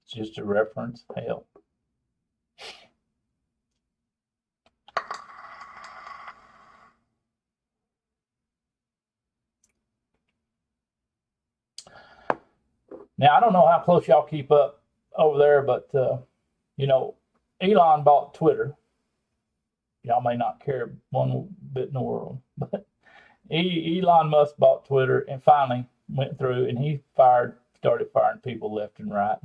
It's just a reference. Hell. Now I don't know how close y'all keep up over there, but you know, Elon bought Twitter. Y'all may not care one bit in the world, but Elon Musk bought Twitter and finally went through and he started firing people left and right.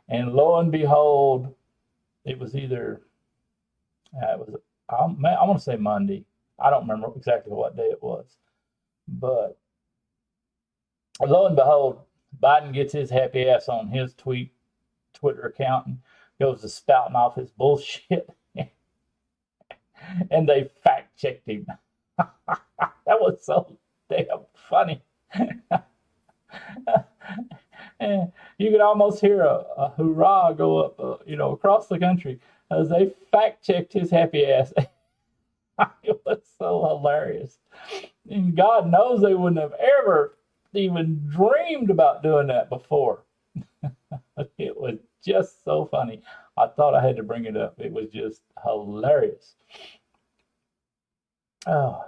And lo and behold, it was either it was I want to say Monday. I don't remember exactly what day it was, but lo and behold, Biden gets his happy ass on his Twitter account and goes to spouting off his bullshit, and they fact checked him. That was so damn funny. And you could almost hear a hurrah go up, across the country as they fact checked his happy ass. It was so hilarious. And God knows they wouldn't have ever even dreamed about doing that before. It was just so funny. I thought I had to bring it up. It was just hilarious. Oh,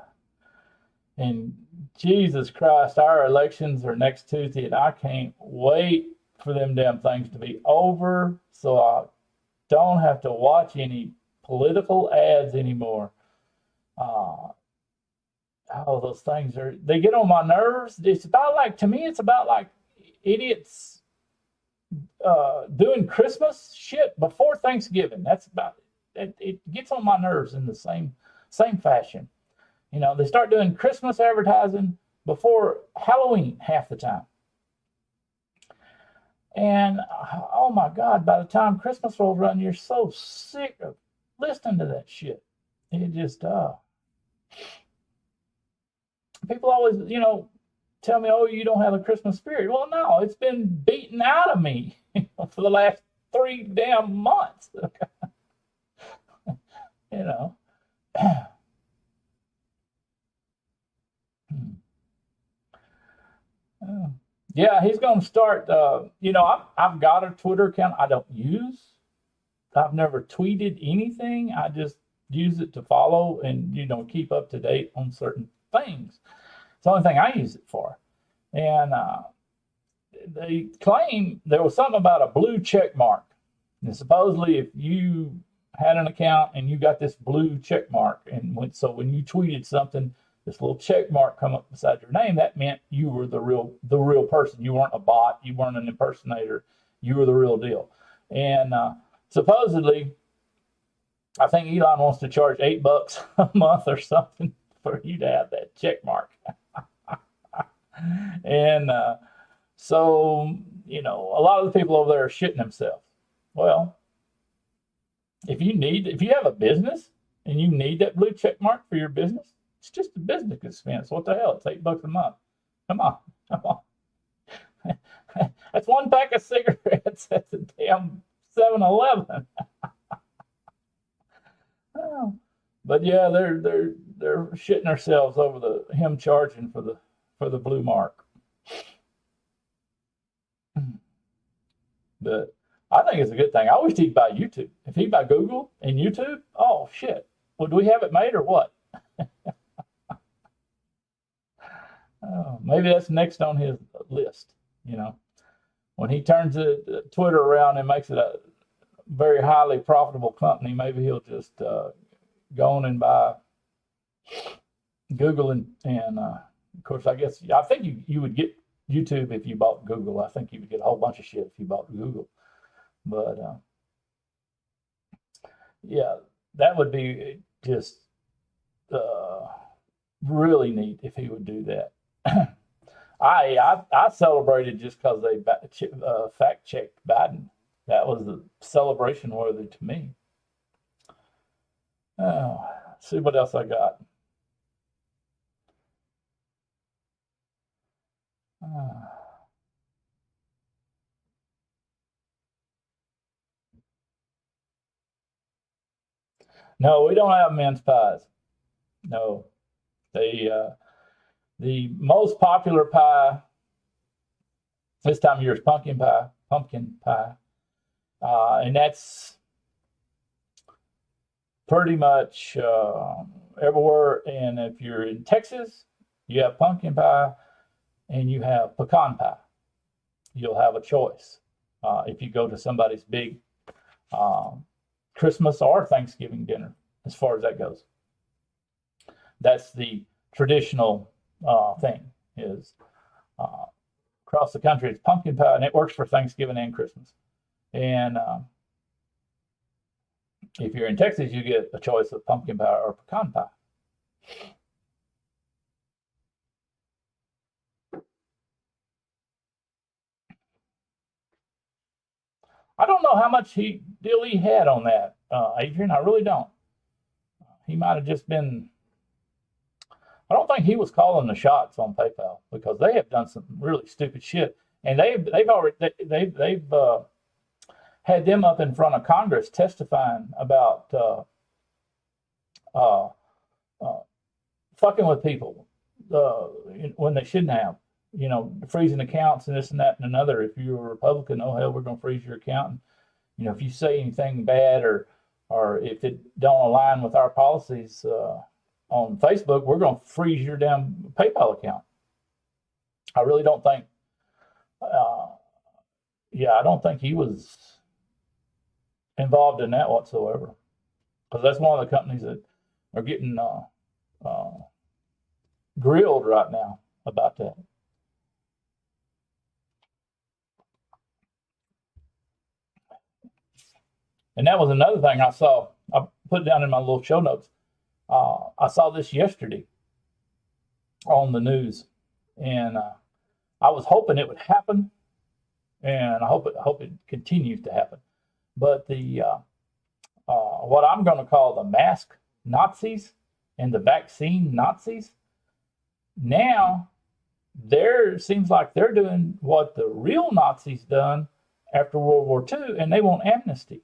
and Jesus Christ, our elections are next Tuesday, and I can't wait for them damn things to be over so I don't have to watch any political ads anymore. Uh, oh, those things they get on my nerves. It's about like, to me, it's about like idiots doing Christmas shit before Thanksgiving. That's about it. It gets on my nerves in the same fashion. They start doing Christmas advertising before Halloween half the time. And oh my God, by the time Christmas rolls around, you're so sick of listening to that shit. It just, people always, tell me, oh, you don't have a Christmas spirit. Well, no, it's been beaten out of me for the last 3 damn months. you know. Yeah, he's going to start. I've got a Twitter account I don't use. I've never tweeted anything. I just use it to follow and keep up to date on certain things. It's the only thing I use it for. And they claim there was something about a blue check mark. And supposedly, if you had an account and you got this blue check mark, and when you tweeted something, this little check mark come up beside your name, that meant you were the real person. You weren't a bot. You weren't an impersonator. You were the real deal. And supposedly, I think Elon wants to charge $8 a month or something for you to have that check mark. And so, a lot of the people over there are shitting themselves. Well, if you have a business and you need that blue check mark for your business, it's just a business expense. What the hell? It's $8 a month. Come on. That's one pack of cigarettes at the damn 7-Eleven. But yeah, they're shitting themselves over him charging for the blue mark. But I think it's a good thing. I wish he'd buy YouTube. If he'd buy Google and YouTube, oh shit. Would we have it made or what? Maybe that's next on his list. When he turns Twitter around and makes it a very highly profitable company, maybe he'll just go on and buy Google and of course, I think you would get YouTube if you bought Google. I think you would get a whole bunch of shit if you bought Google. But yeah, that would be just really neat if he would do that. I celebrated just because they fact checked Biden. That was a celebration worthy to me. Let's see what else I got. No, we don't have mince pies. No, the most popular pie this time of year is pumpkin pie, and that's pretty much everywhere. And if you're in Texas, you have pumpkin pie, and you have pecan pie. You'll have a choice if you go to somebody's big Christmas or Thanksgiving dinner, as far as that goes. That's the traditional thing is across the country, it's pumpkin pie, and it works for Thanksgiving and Christmas. And if you're in Texas, you get a choice of pumpkin pie or pecan pie. I don't know how much deal he had on that, Adrian. I really don't. He might have just been. I don't think he was calling the shots on PayPal, because they have done some really stupid shit, and they've had them up in front of Congress testifying about fucking with people when they shouldn't have. Freezing accounts and this and that and another. If you're a Republican, oh hell, we're going to freeze your account. And, if you say anything bad or if it don't align with our policies on Facebook, we're going to freeze your damn PayPal account. I really don't think. I don't think he was involved in that whatsoever, because that's one of the companies that are getting grilled right now about that. And that was another thing I saw. I put down in my little show notes. I saw this yesterday on the news, and I was hoping it would happen, and I hope it continues to happen. But the what I'm going to call the mask Nazis and the vaccine Nazis, now there seems like they're doing what the real Nazis done after World War II, and they want amnesty.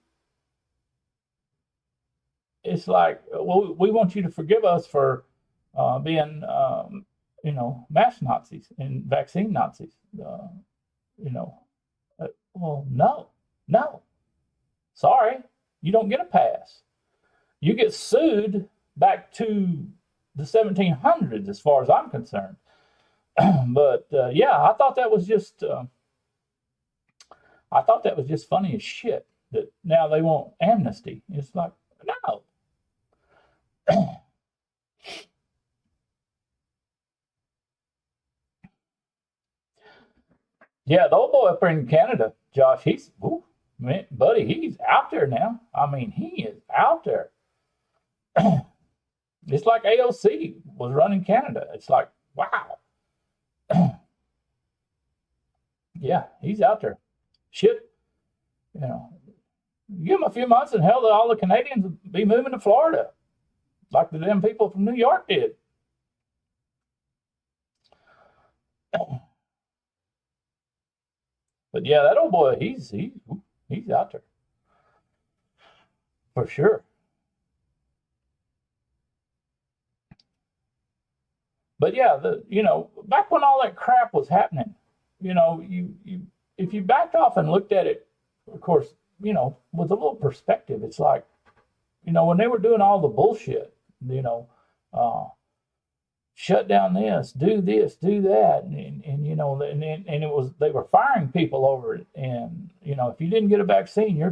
It's like, well, we want you to forgive us for being, mass Nazis and vaccine Nazis. You know, well, no, no, sorry, you don't get a pass. You get sued back to the 1700s, as far as I'm concerned. But yeah, I thought that was just funny as shit. That now they want amnesty. It's like, no. Yeah, the old boy up in Canada, Josh, man, buddy, he's out there now. I mean, he is out there. It's like AOC was running Canada. It's like, wow. Yeah, he's out there. Shit, you know, give him a few months and hell, all the Canadians would be moving to Florida like the damn people from New York did. But yeah, that old boy, he's out there for sure. But yeah, back when all that crap was happening, you if you backed off and looked at it, of course, with a little perspective, it's like, when they were doing all the bullshit, uh, shut down this, do that, and it was they were firing people over it, and if you didn't get a vaccine, you're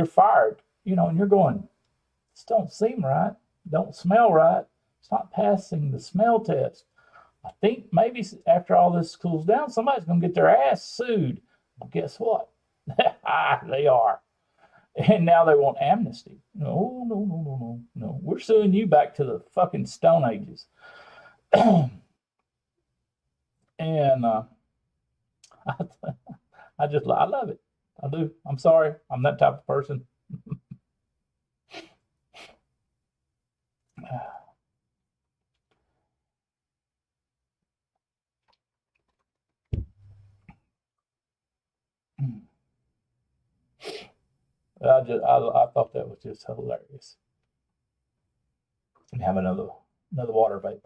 fired, and you're going, this don't seem right, don't smell right, it's not passing the smell test. I think maybe after all this cools down, somebody's going to get their ass sued. Well, guess what? They are. And now they want amnesty. No, no, no, no, no, no. We're suing you back to the fucking Stone Ages. And I, I love it. I do. I'm sorry. I'm that type of person. I thought that was just hilarious. And have another water vape.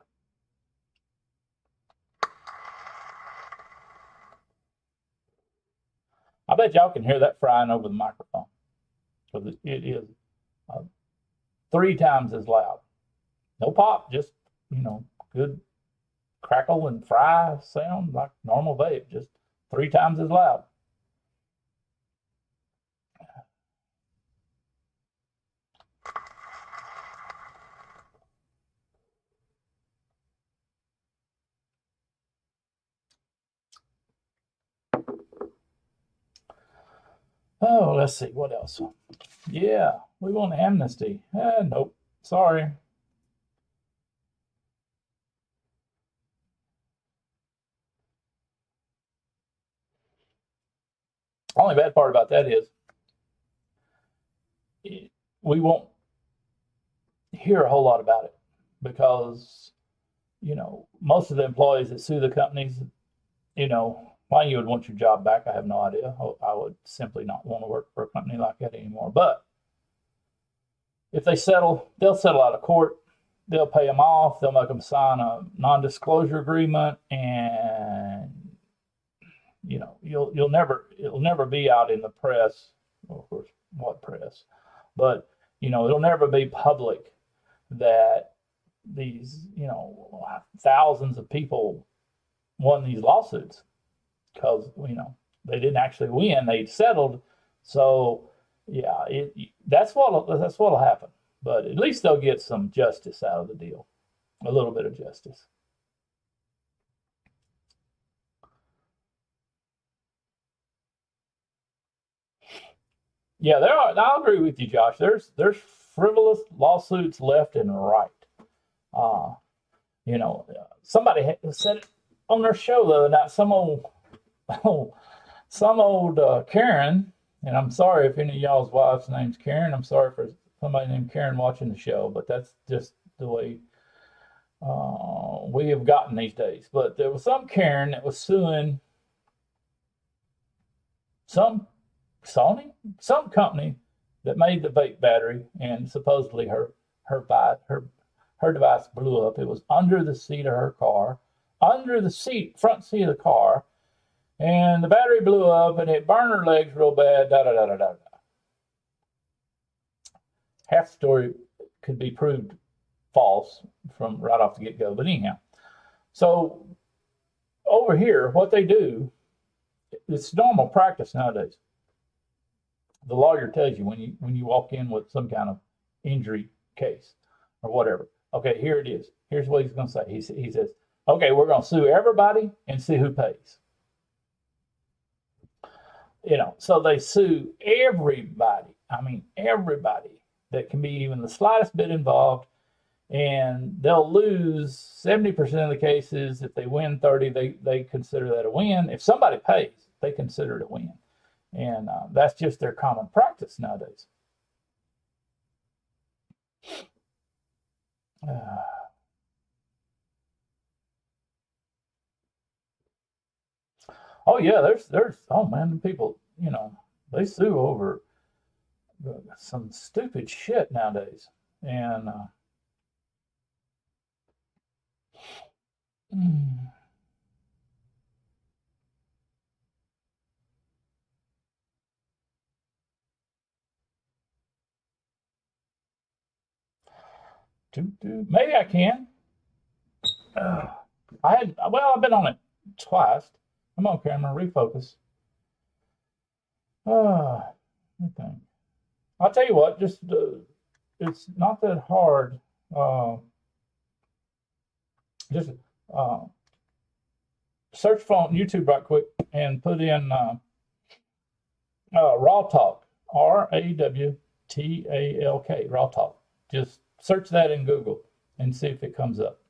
I bet y'all can hear that frying over the microphone, because it is uh, 3 times as loud. No pop, just good crackle and fry sound like normal vape, just 3 times as loud. Oh, let's see, what else? Yeah, we want amnesty. Nope, sorry. The only bad part about that is we won't hear a whole lot about it, because most of the employees that sue the companies, why you would want your job back, I have no idea. I would simply not want to work for a company like that anymore. But if they settle, they'll settle out of court. They'll pay them off. They'll make them sign a non-disclosure agreement, and it'll never be out in the press. Well, of course, what press? But it'll never be public that these thousands of people won these lawsuits, because they didn't actually win, they settled. So yeah, that's what'll happen. But at least they'll get some justice out of the deal, a little bit of justice. Yeah, there are. I'll agree with you, Josh. There's frivolous lawsuits left and right. Uh, somebody said it on their show the other night. Oh, some old Karen, and I'm sorry if any of y'all's wives' name's Karen. I'm sorry for somebody named Karen watching the show, but that's just the way we have gotten these days. But there was some Karen that was suing some Sony, some company that made the vape battery, and supposedly her device blew up. It was under the seat of her car, under the front seat of the car, and the battery blew up and it burned her legs real bad. Da da da da da. Half the story could be proved false from right off the get go. But anyhow, so over here, what they do, it's normal practice nowadays. The lawyer tells you when you walk in with some kind of injury case or whatever. Okay, here it is. Here's what he's going to say. He says, okay, we're going to sue everybody and see who pays. So they sue everybody. I mean, everybody that can be even the slightest bit involved, and they'll lose 70% of the cases. If they win 30, they consider that a win. If somebody pays, they consider it a win. And that's just their common practice nowadays. Oh yeah, there's oh man, people, they sue over some stupid shit nowadays. And maybe I can. I've been on it twice. I'm on camera, refocus. Okay. I'll tell you what, just it's not that hard. Just search for YouTube right quick and put in Raw Talk, RAWTALK, Raw Talk. Just search that in Google and see if it comes up.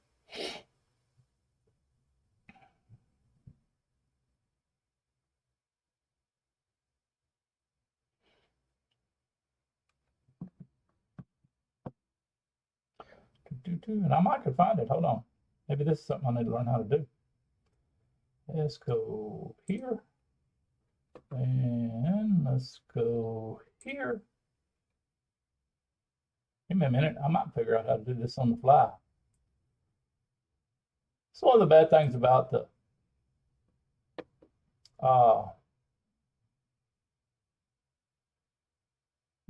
And I might could find it. Hold on. Maybe this is something I need to learn how to do. Let's go here. And let's go here. Give me a minute. I might figure out how to do this on the fly. It's one of the bad things about the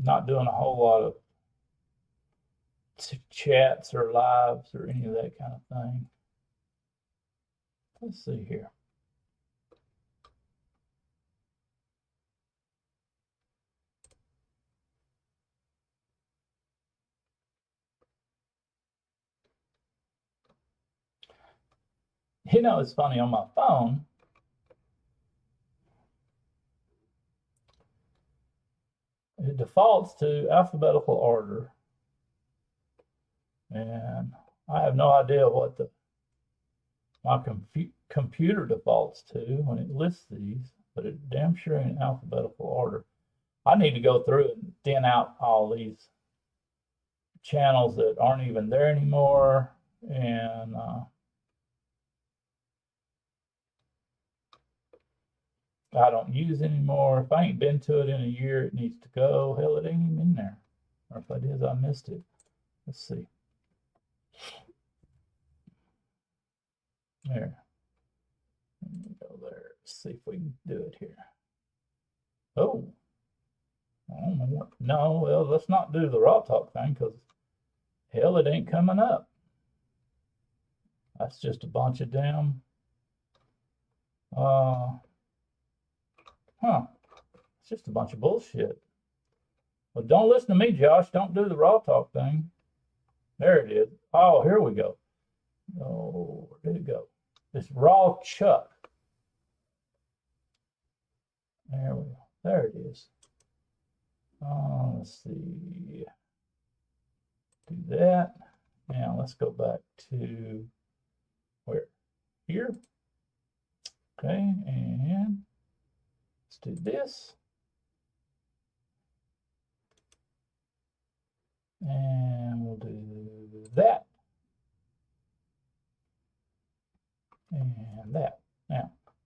not doing a whole lot of chats or lives or any of that kind of thing. Let's see here. It's funny, on my phone, it defaults to alphabetical order. And I have no idea what my computer defaults to when it lists these, but it's damn sure in alphabetical order. I need to go through and thin out all these channels that aren't even there anymore, and I don't use anymore. If I ain't been to it in a year, it needs to go. Hell, it ain't even in there. Or if it is, I missed it. Let's see. There. Let me go there. Let's see if we can do it here. Oh. I don't know what. No, well, let's not do the Raw Talk thing, because hell, it ain't coming up. That's just a bunch of damn it's just a bunch of bullshit. Well, don't listen to me, Josh. Don't do the Raw Talk thing. There it is. Oh, here we go. Oh, where did it go? It's Raw Chuck. There we go. There it is. Let's see. Do that. Now let's go back to where? Here. Okay, and let's do this. And we'll do that.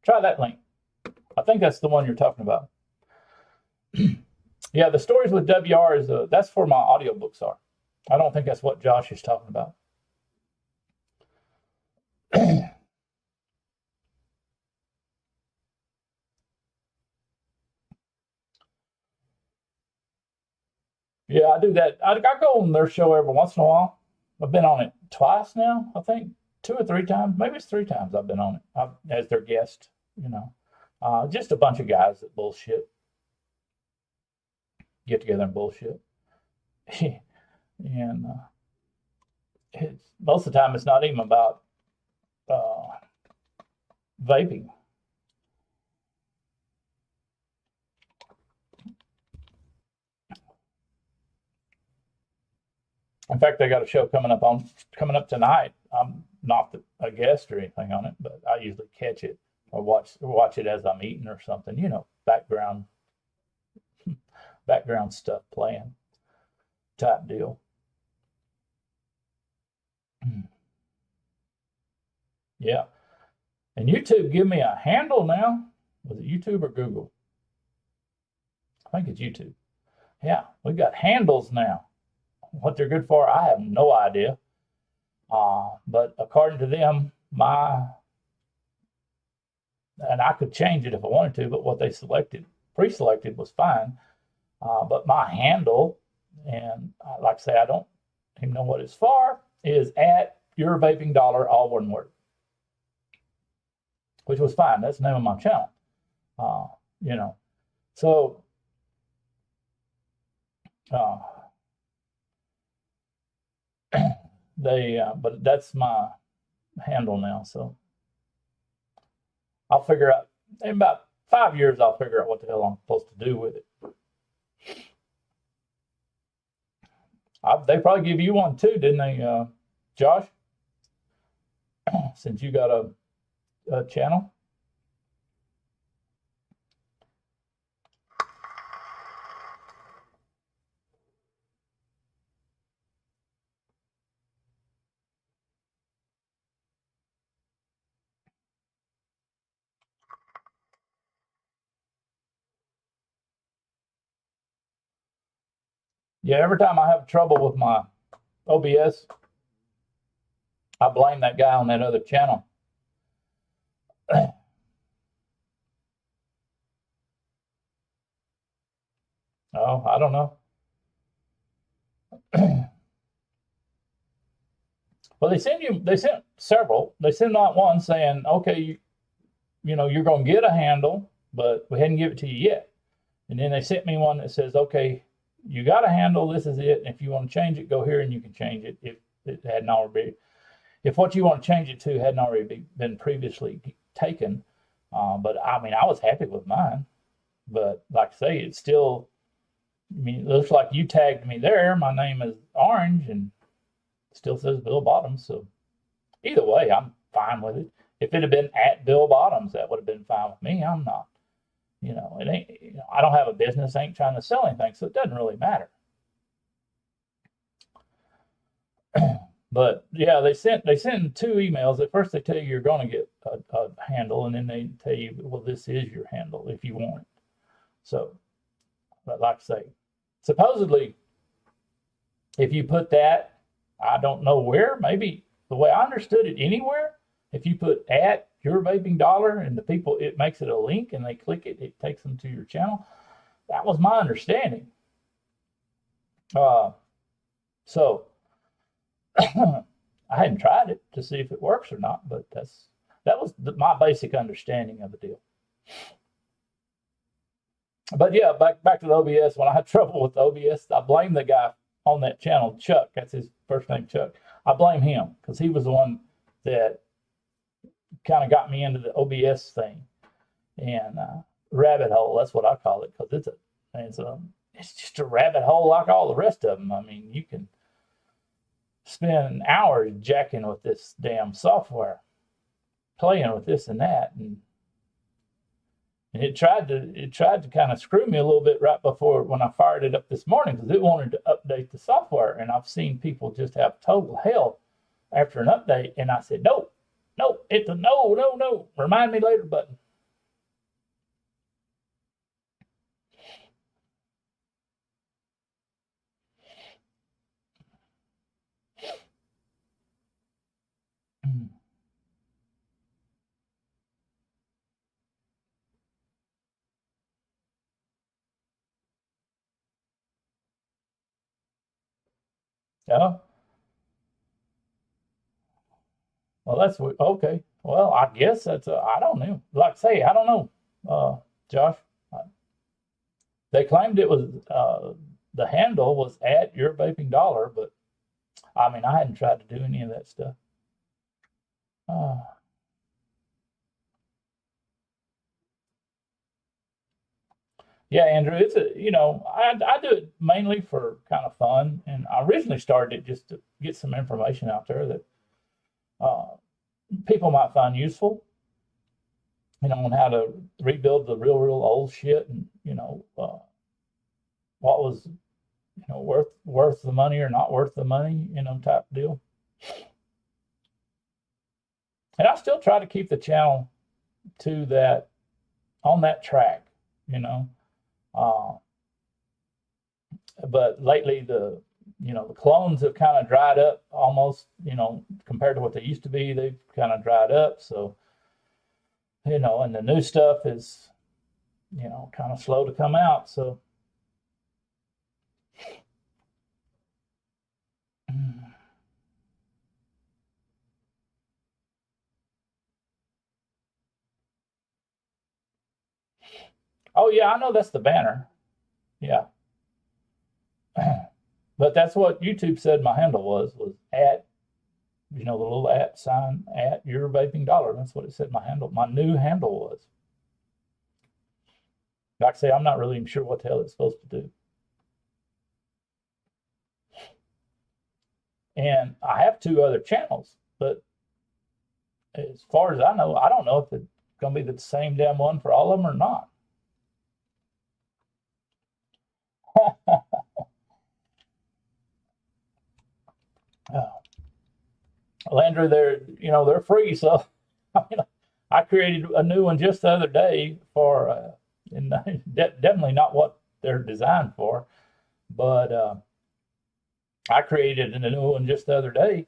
Try that link. I think that's the one you're talking about. Yeah, the stories with WR is that's for my audiobooks are. I don't think that's what Josh is talking about. Yeah, I do that. I go on their show every once in a while. I've been on it twice now, I think, 2 or 3 times. Maybe it's 3 times I've been on it as their guest. Just a bunch of guys that bullshit, get together and bullshit. And most of the time, it's not even about vaping. In fact, they got a show coming up tonight. I'm not a guest or anything on it, but I usually catch it or watch it as I'm eating or something. Background stuff playing type deal. Yeah. And YouTube give me a handle now. Was it YouTube or Google? I think it's YouTube. Yeah, we got handles now. What they're good for, I have no idea. But according to them, and I could change it if I wanted to, but what they pre-selected was fine. But my handle, and like I say, I don't even know what it's for, is at Your Vaping Dollar, all one word, which was fine. That's the name of my channel. So but that's my handle now. So I'll figure out in about 5 years. I'll figure out what the hell I'm supposed to do with it. They probably give you one too, didn't they, Josh? Since you got a channel. Yeah, every time I have trouble with my OBS, I blame that guy on that other channel. Oh, I don't know. Well, they sent several. They sent out one saying, okay, you're going to get a handle, but we hadn't given it to you yet. And then they sent me one that says, okay, you got a handle, this is it. And if you want to change it, go here and you can change it if it hadn't already, if what you want to change it to hadn't already been previously taken. But I mean, I was happy with mine. But like I say, it's still, it looks like you tagged me there. My name is Orange and it still says Bill Bottoms. So either way, I'm fine with it. If it had been at Bill Bottoms, that would have been fine with me. I'm not. It ain't. I don't have a business. I ain't trying to sell anything, so it doesn't really matter. But yeah, they sent 2 emails. At first, they tell you you're going to get a handle, and then they tell you, well, this is your handle if you want it. So, but like I say, supposedly, if you put that, I don't know where. Maybe the way I understood it, anywhere. If you put at Your Vaping Dollar and the people, it makes it a link and they click it, it takes them to your channel. That was my understanding. So I hadn't tried it to see if it works or not, but that was my basic understanding of the deal. But yeah, back to the OBS. When I had trouble with the OBS, I blame the guy on that channel, Chuck. That's his first name, Chuck. I blame him because he was the one that kind of got me into the OBS thing and rabbit hole. That's what I call it because it's just a rabbit hole like all the rest of them. I mean, you can spend hours jacking with this damn software, playing with this and that, and it tried to kind of screw me a little bit right before when I fired it up this morning because it wanted to update the software, and I've seen people just have total hell after an update, and I said no. It's a no. Remind me later button. Yeah. Well, that's okay. Well, I guess that's I don't know. Like I say, I don't know, Josh. Uh, They claimed it was the handle was at your vaping dollar, but I mean, I hadn't tried to do any of that stuff. Uh, yeah, Andrew, it's a I do it mainly for kind of fun, and I originally started it just to get some information out there that uh, people might find useful, on how to rebuild the real old shit, and what was worth the money or not worth the money, type deal. And I still try to keep the channel to that on that track, you know. Uh, but lately the clones have kind of dried up almost, compared to what they used to be. They've kind of dried up. So, and the new stuff is, kind of slow to come out. So, oh yeah, I know that's the banner. Yeah. But that's what YouTube said my handle was at, the little at sign at your vaping dollar. That's what it said my new handle was. Like I say, I'm not really even sure what the hell it's supposed to do. And I have two other channels, but as far as I know, I don't know if it's going to be the same damn one for all of them or not. Well, Andrew, they're free, so I mean, I created a new one just the other day for, and definitely not what they're designed for, but I created a new one just the other day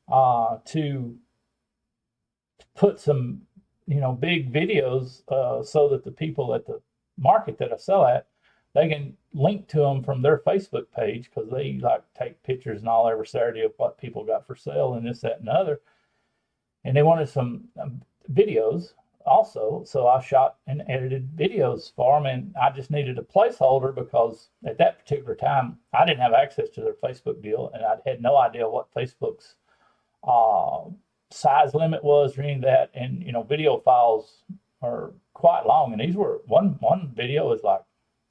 to put some, big videos so that the people at the market that I sell at, they can link to them from their Facebook page because they like take pictures and all every Saturday of what people got for sale and this, that, and the other. And they wanted some videos also. So I shot and edited videos for them. And I just needed a placeholder because at that particular time, I didn't have access to their Facebook deal. And I had no idea what Facebook's uh, size limit was or any of that. And, video files are quite long. And these were one video is like,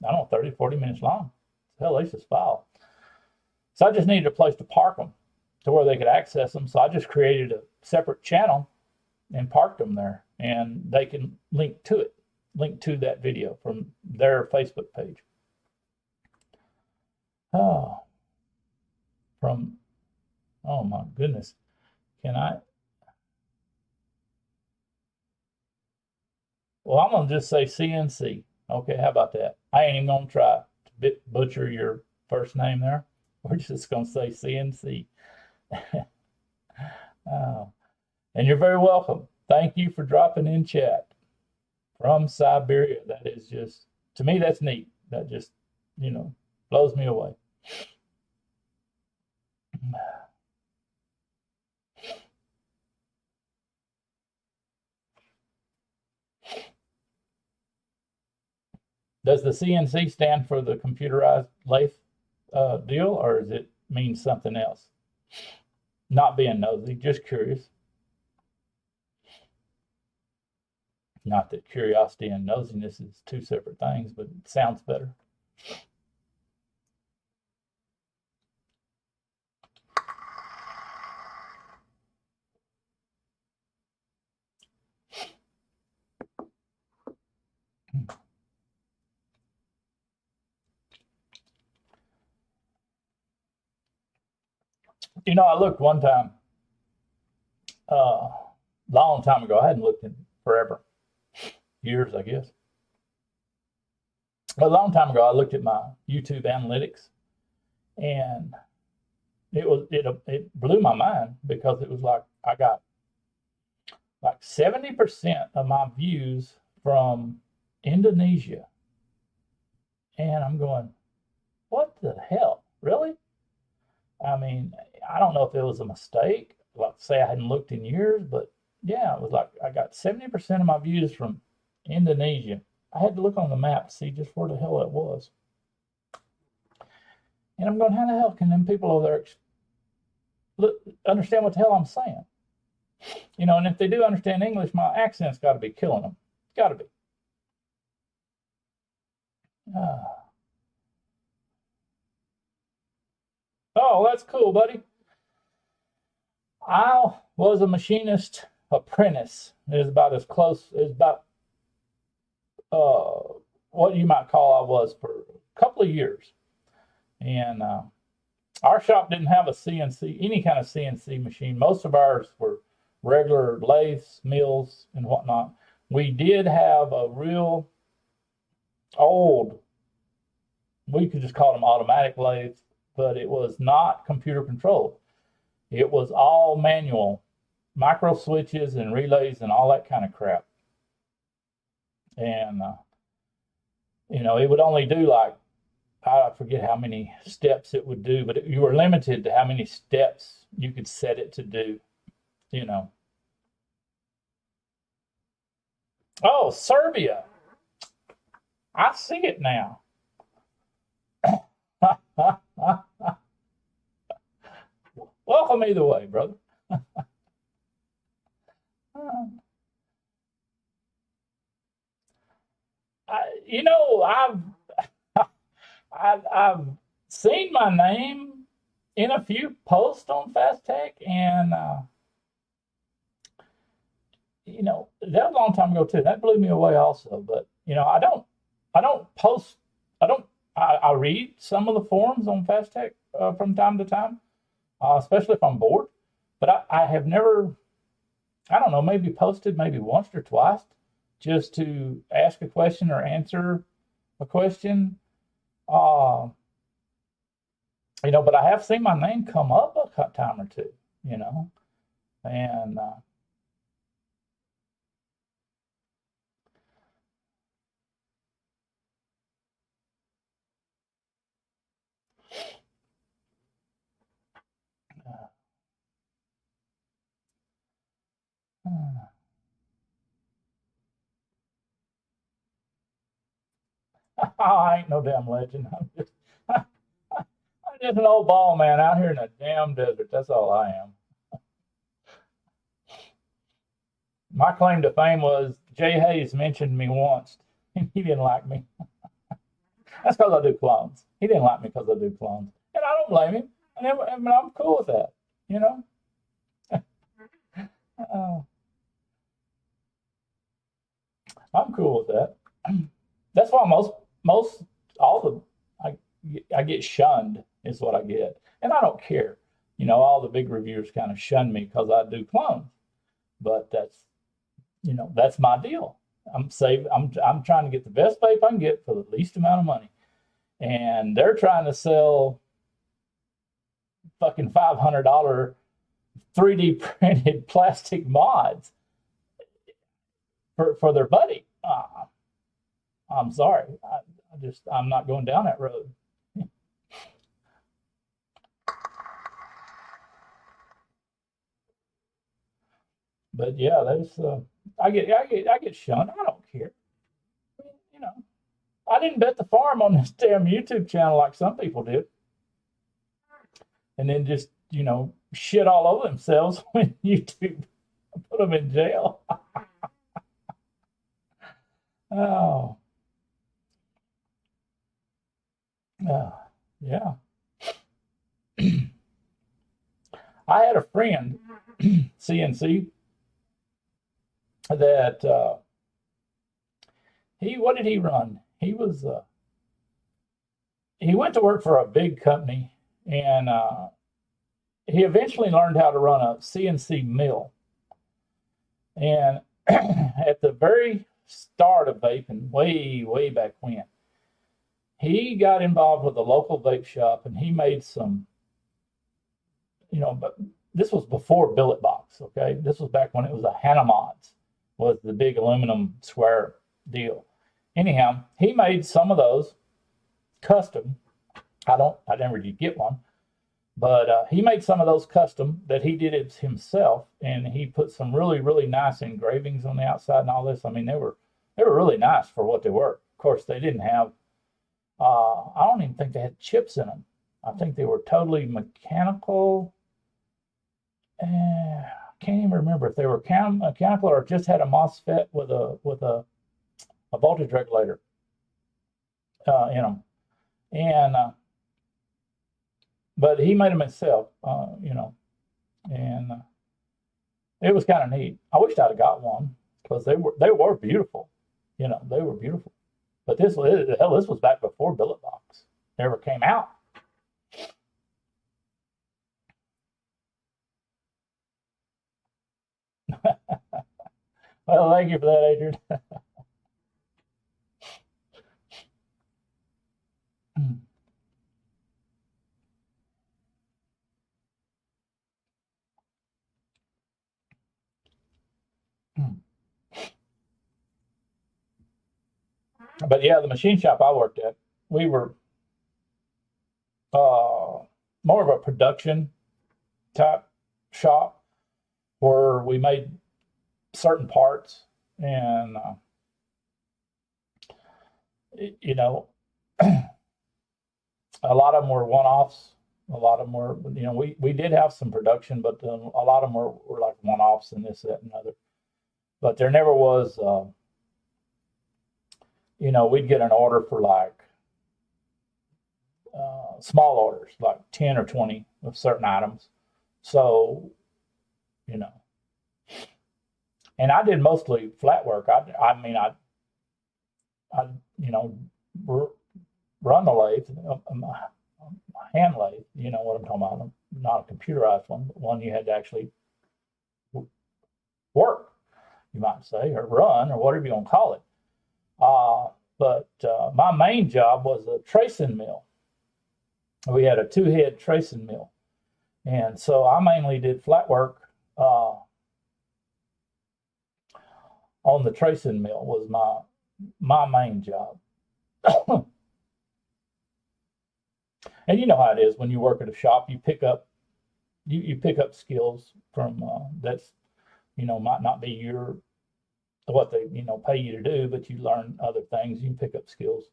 I don't know, 30, 40 minutes long. It's a hellacious file. So I just needed a place to park them to where they could access them. So I just created a separate channel and parked them there, and they can link to that video from their Facebook page. Oh, oh my goodness. Can I? Well, I'm going to just say CNC. Okay, how about that? I ain't even going to try to butcher your first name there. We're just going to say CNC. Oh, and you're very welcome. Thank you for dropping in chat from Siberia. That is just, to me, that's neat. That just, blows me away. Does the CNC stand for the computerized lathe deal, or does it mean something else? Not being nosy, just curious. Not that curiosity and nosiness is two separate things, but it sounds better. I looked one time, long time ago. I hadn't looked in forever, years, I guess. A long time ago, I looked at my YouTube analytics, and it blew my mind because it was like I got like 70% of my views from Indonesia, and I'm going, what the hell, really? I mean, I don't know if it was a mistake, like say I hadn't looked in years, but yeah, it was like I got 70% of my views from Indonesia. I had to look on the map to see just where the hell it was. And I'm going, how the hell can them people over there understand what the hell I'm saying? You know, and if they do understand English, my accent's got to be killing them. It's got to be. Uh, oh, that's cool, buddy. I was a machinist apprentice. It is about as close, it's about what you might call I was for a couple of years. And our shop didn't have a CNC, any kind of CNC machine. Most of ours were regular lathes, mills, and whatnot. We did have a real old, we could just call them automatic lathes, but it was not computer controlled. It was all manual, micro switches and relays and all that kind of crap. And, you know, it would only do like, I forget how many steps it would do, but you were limited to how many steps you could set it to do, you know. Oh, Serbia. I see it now. Welcome either way, brother. You know, I've seen my name in a few posts on Fast Tech, and you know, that was a long time ago too. That blew me away also. But you know, I don't post, I don't, I read some of the forums on Fast Tech from time to time, especially if I'm bored. But I have never, I don't know, maybe posted maybe once or twice just to ask a question or answer a question. Uh, you know, but I have seen my name come up a time or two, you know, and I ain't no damn legend. I'm just an old ball man out here in the damn desert. That's all I am. My claim to fame was Jay Hayes mentioned me once, and he didn't like me. That's because I do clones. He didn't like me because I do clones, and I don't blame him. I mean, I'm cool with that. You know, uh, I'm cool with that. That's why most all the I get shunned is what I get, and I don't care. You know, all the big reviewers kind of shun me because I do clones, but that's, you know, that's my deal. I'm trying to get the best vape I can get for the least amount of money, and they're trying to sell fucking $500 3D printed plastic mods for their buddy. I'm sorry, I'm not going down that road. But yeah, there's I get shunned. I don't care. You know, I didn't bet the farm on this damn YouTube channel like some people did, and then just, you know, shit all over themselves when YouTube put them in jail. Oh, yeah. I had a friend, CNC, that what did he run? He went to work for a big company, and he eventually learned how to run a CNC mill. And at the very start of vaping, way back when, he got involved with a local vape shop, and he made some, you know, but this was before Billet Box, okay? This was back when it was a Hanamods, was the big aluminum square deal. Anyhow, he made some of those custom. I never did get one, But he made some of those custom that he did it himself, and he put some really, really nice engravings on the outside and all this. I mean, they were really nice for what they were. Of course, they didn't have. I don't even think they had chips in them. I think they were totally mechanical. I can't even remember if they were mechanical or just had a MOSFET with a voltage regulator in them. And but he made them himself, and it was kind of neat. I wished I'd have got one because they were beautiful, they were beautiful. But this was back before billet box ever came out. Well, thank you for that, Adrian. But yeah, the machine shop I worked at, we were more of a production type shop where we made certain parts, and you know, a lot of them were one-offs. A lot of them were, we did have some production, but a lot of them were like one-offs and this, that, and other. But there never was, we'd get an order for like small orders, like 10 or 20 of certain items. So, and I did mostly flat work. I mean, I run the lathe, hand lathe, you know what I'm talking about. Not a computerized one, but one you had to actually work, you might say, or run, or whatever you want to call it. But my main job was a tracing mill. We had a two-head tracing mill. And so I mainly did flat work on the tracing mill was my main job. And you know how it is when you work at a shop, you pick up skills from that's might not be what they pay you to do, but you learn other things. You can pick up skills.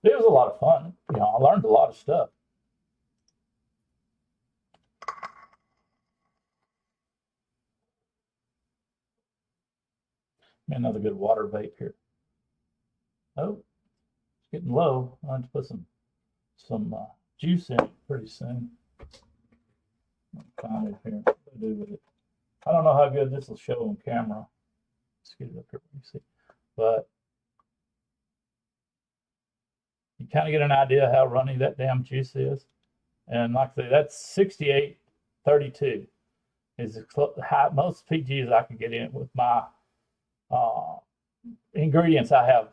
It was a lot of fun. I learned a lot of stuff. Another good water vape here. Oh, it's getting low. I have to put some juice in it pretty soon. Find it here. What do I do with it? I don't know how good this will show on camera. Let's get it up here. You see, but you kind of get an idea how runny that damn juice is. And like I say, that's 68.32 is the most PGs I can get in with my ingredients I have.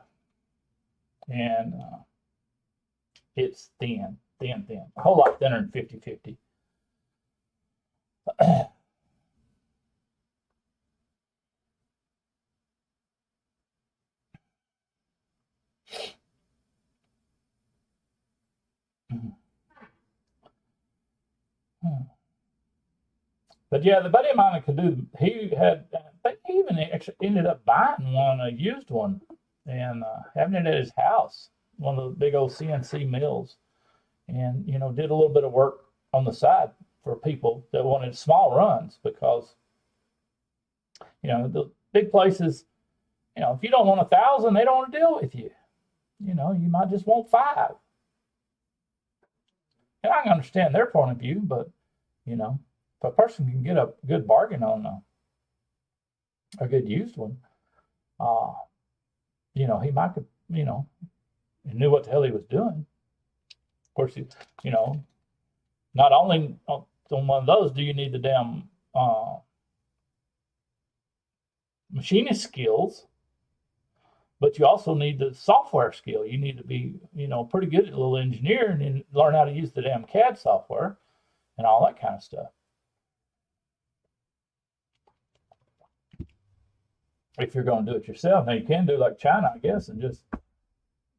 And it's thin, a whole lot thinner than 50/50. But yeah, the buddy of mine could do. He had, I think he even actually ended up buying one, a used one, and having it at his house, one of the big old CNC mills, and did a little bit of work on the side for people that wanted small runs, because the big places, if you don't want 1,000, they don't want to deal with you. You might just want 5. And I can understand their point of view, but if a person can get a good bargain on a good used one, he might could, he knew what the hell he was doing. Of course, not only on one of those do you need the damn machinist skills, but you also need the software skill. You need to be, pretty good at a little engineering and learn how to use the damn CAD software and all that kind of stuff. If you're going to do it yourself, now you can do like China, I guess, and just,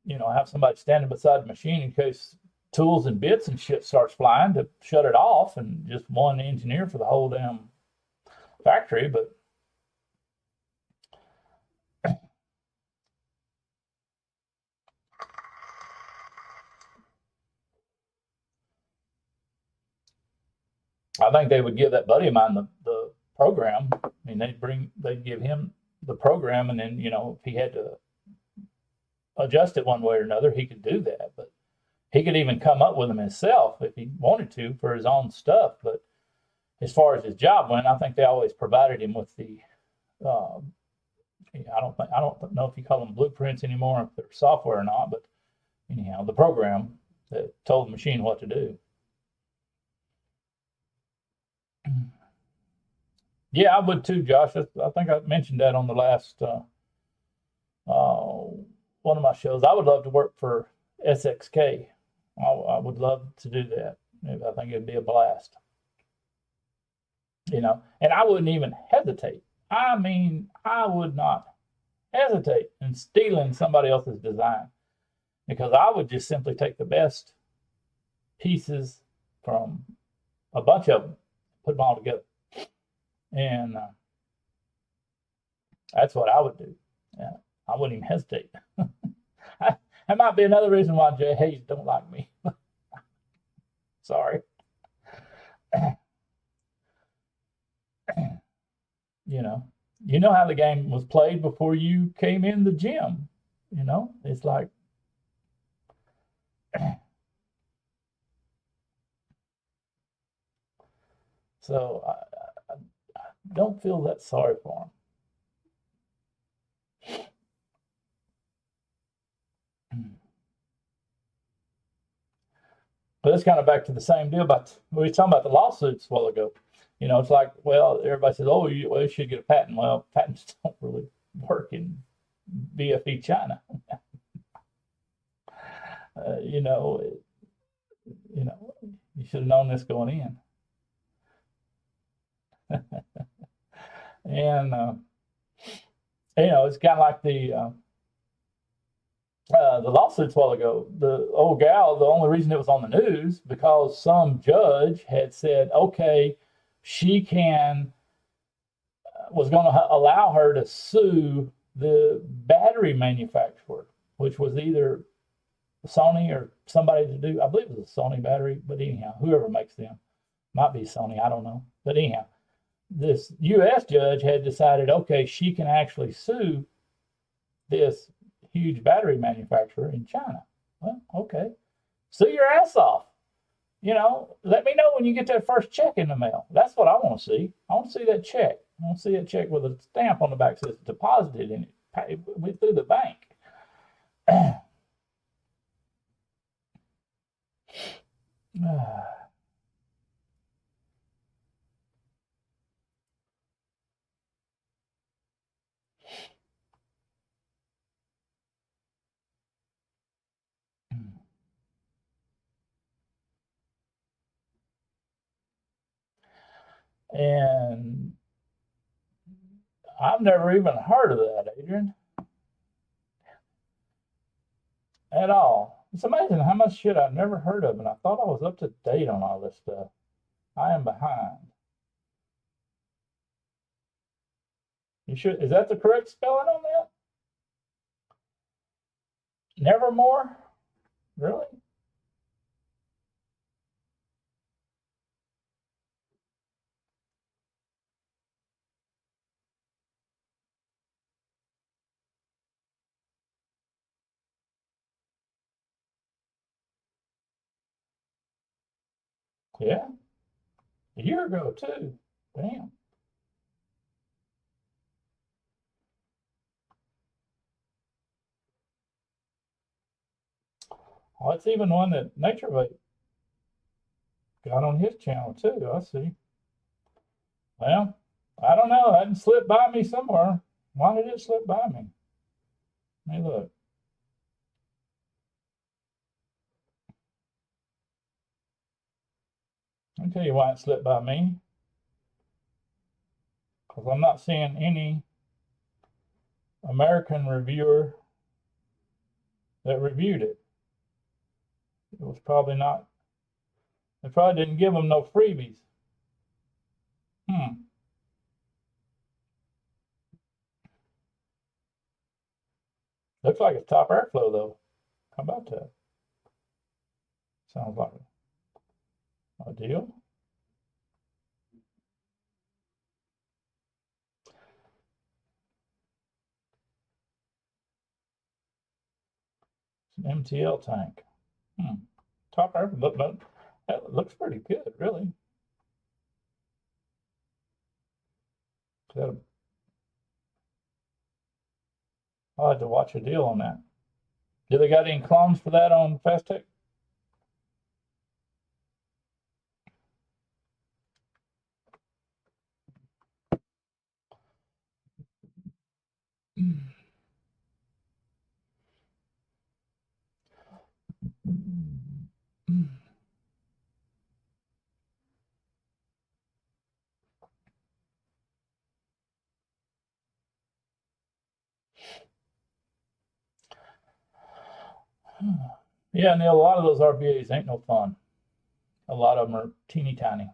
have somebody standing beside the machine in case tools and bits and shit starts flying to shut it off, and just one engineer for the whole damn factory. But I think they would give that buddy of mine the program. I mean, they'd give him the program, and then if he had to adjust it one way or another, he could do that. But he could even come up with them himself if he wanted to for his own stuff. But as far as his job went, I think they always provided him with the. I don't know if you call them blueprints anymore, if they're software or not. But anyhow, the program that told the machine what to do. Yeah, I would too, Josh. I think I mentioned that on the last one of my shows. I would love to work for SXK. I would love to do that. I think it'd be a blast. And I wouldn't even hesitate. I mean, I would not hesitate in stealing somebody else's design, because I would just simply take the best pieces from a bunch of them, put them all together. And that's what I would do. Yeah, I wouldn't even hesitate. That might be another reason why Jay Hayes don't like me. Sorry. You know how the game was played before you came in the gym. It's like so I don't feel that sorry for him. But it's kind of back to the same deal we were talking about the lawsuits a while ago. It's like, well, everybody says, oh, you should get a patent. Well, patents don't really work in BFE China. You should have known this going in. And it's kind of like the lawsuits a while ago. The old gal, the only reason it was on the news because some judge had said, okay, she was going to allow her to sue the battery manufacturer, which was either Sony or somebody to do. I believe it was a Sony battery, but anyhow, whoever makes them, might be Sony, I don't know. But anyhow, this U.S. judge had decided, okay, she can actually sue this huge battery manufacturer in China. Well, okay, sue your ass off. Let me know when you get that first check in the mail. That's what I want to see. I want to see that check. I want to see that check with a stamp on the back that says deposited in it through the bank. And I've never even heard of that, Adrian, at all. It's amazing how much shit I've never heard of, and I thought I was up to date on all this stuff. I am behind. You should. Is that the correct spelling on that? Nevermore? Really? Yeah. A year ago, too. Damn. Oh, it's even one that Nature Vape got on his channel, too. I see. Well, I don't know. That didn't slip by me somewhere. Why did it slip by me? Let me look. I'll tell you why it slipped by me. Because I'm not seeing any American reviewer that reviewed it. It was probably not, they probably didn't give them no freebies. Hmm. Looks like it's top airflow though. How about that? Sounds like a deal. It's an MTL tank. Hmm. Top airflow, that looks pretty good, really. I'll have to watch a deal on that. Do they got any clones for that on Fastech? Yeah, Neil, a lot of those RBAs ain't no fun. A lot of them are teeny tiny.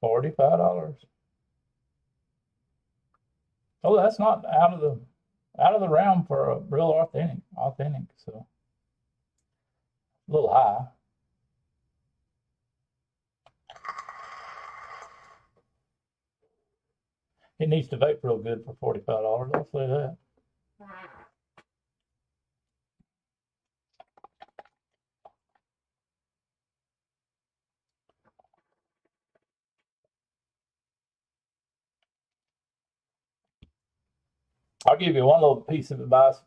$45. Oh, that's not out of the realm for a real authentic. So a little high. It needs to vape real good for $45. I'll say that. I'll give you one little piece of advice.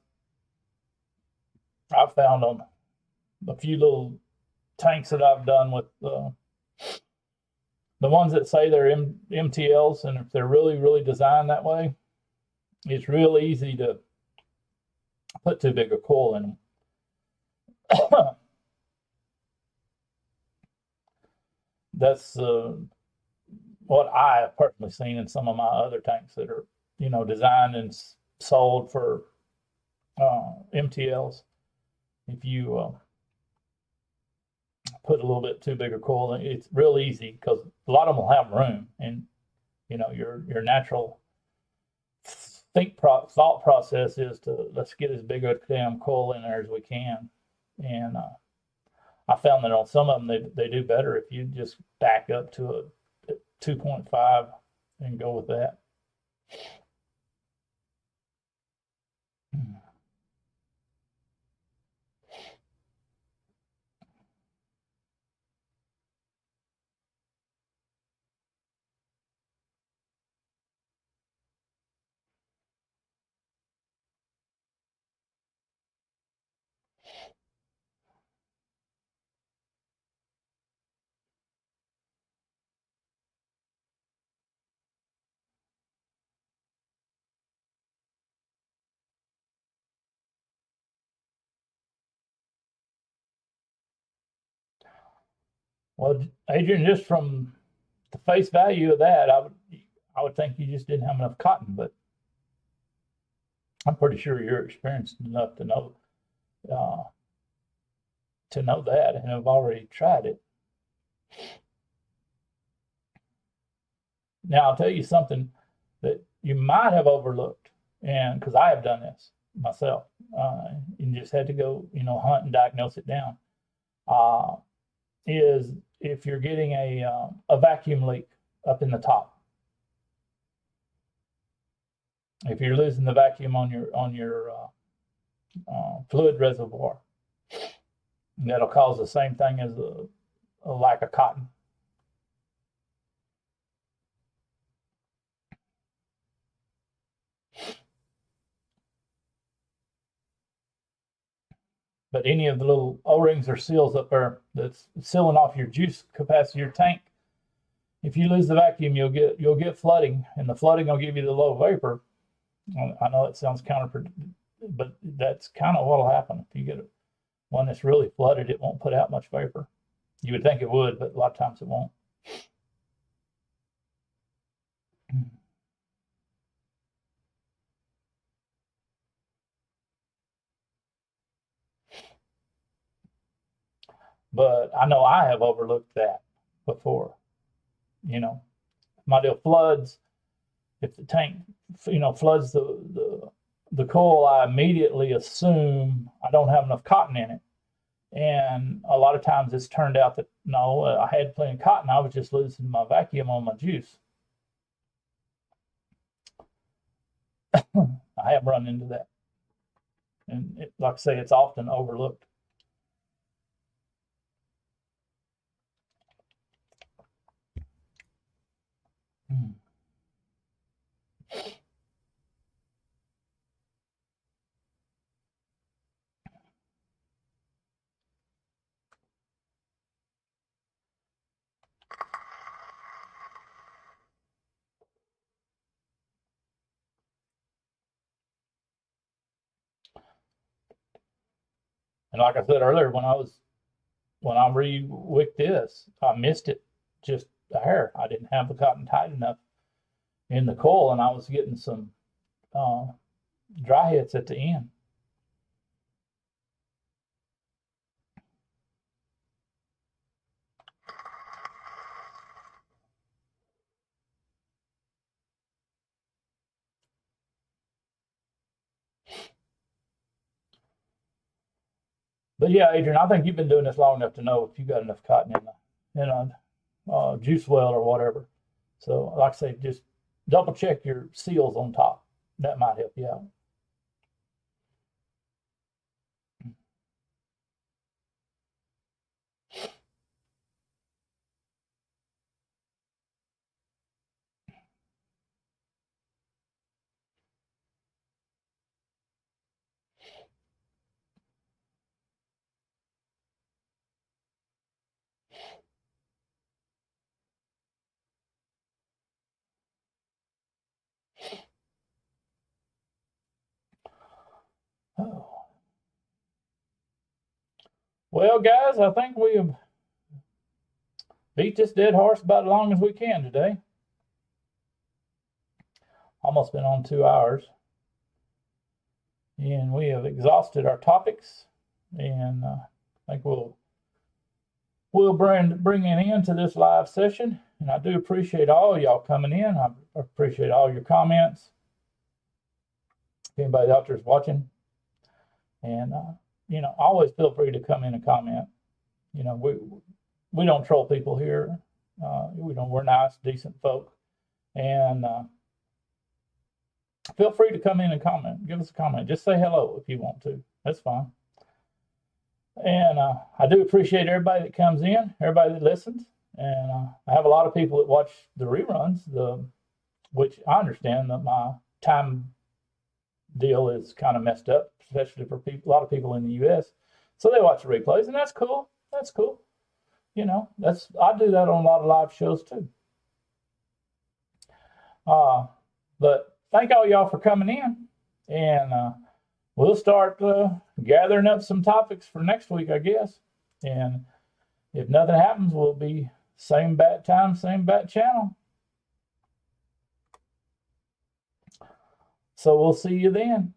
I've found on a few little tanks that I've done with the ones that say they're MTLs, and if they're really designed that way, it's real easy to put too big a coil in them. That's what I have personally seen in some of my other tanks that are, designed and sold for MTLs. If you put a little bit too big a coil in, it's real easy because a lot of them will have room, and your natural thought process is to let's get as big a damn coil in there as we can, and I found that on some of them they do better if you just back up to a 2.5 and go with that. Well, Adrian, just from the face value of that, I would think you just didn't have enough cotton, but I'm pretty sure you're experienced enough uh, to know that, and have already tried it. Now, I'll tell you something that you might have overlooked, and because I have done this myself, and just had to go, hunt and diagnose it down, uh, is if you're getting a vacuum leak up in the top. If you're losing the vacuum on your fluid reservoir, that'll cause the same thing as a lack of cotton. But any of the little O-rings or seals up there that's sealing off your juice capacity, your tank, if you lose the vacuum, you'll get flooding, and the flooding will give you the low vapor. I know it sounds counterproductive, but that's kind of what'll happen. If you get one that's really flooded, it won't put out much vapor. You would think it would, but a lot of times it won't. But I know I have overlooked that before. You know, my deal floods. If the tank, floods the coil, I immediately assume I don't have enough cotton in it. And a lot of times it's turned out that no, I had plenty of cotton. I was just losing my vacuum on my juice. I have run into that. And like I say, it's often overlooked. And like I said earlier, when I re-wicked this, I missed it just a hair. I didn't have the cotton tight enough in the coil, and I was getting some dry hits at the end. But yeah, Adrian, I think you've been doing this long enough to know if you got enough cotton in a juice well or whatever. So, like I say, just double check your seals on top. That might help you out. Oh. Well, guys, I think we have beat this dead horse about as long as we can today. Almost been on 2 hours. And we have exhausted our topics. And I think we'll bring an end to this live session. And I do appreciate all y'all coming in. I appreciate all your comments. If anybody out there is watching. And, always feel free to come in and comment. We don't troll people here. We're nice, decent folk. And feel free to come in and comment. Give us a comment. Just say hello if you want to. That's fine. And I do appreciate everybody that comes in, everybody that listens. And I have a lot of people that watch the reruns, which I understand that my time deal is kind of messed up, especially for a lot of people in the U.S. So they watch the replays, and that's cool. That's cool. I do that on a lot of live shows too. But thank all y'all for coming in, and we'll start gathering up some topics for next week, I guess. And if nothing happens, we'll be same bat time, same bat channel. So we'll see you then.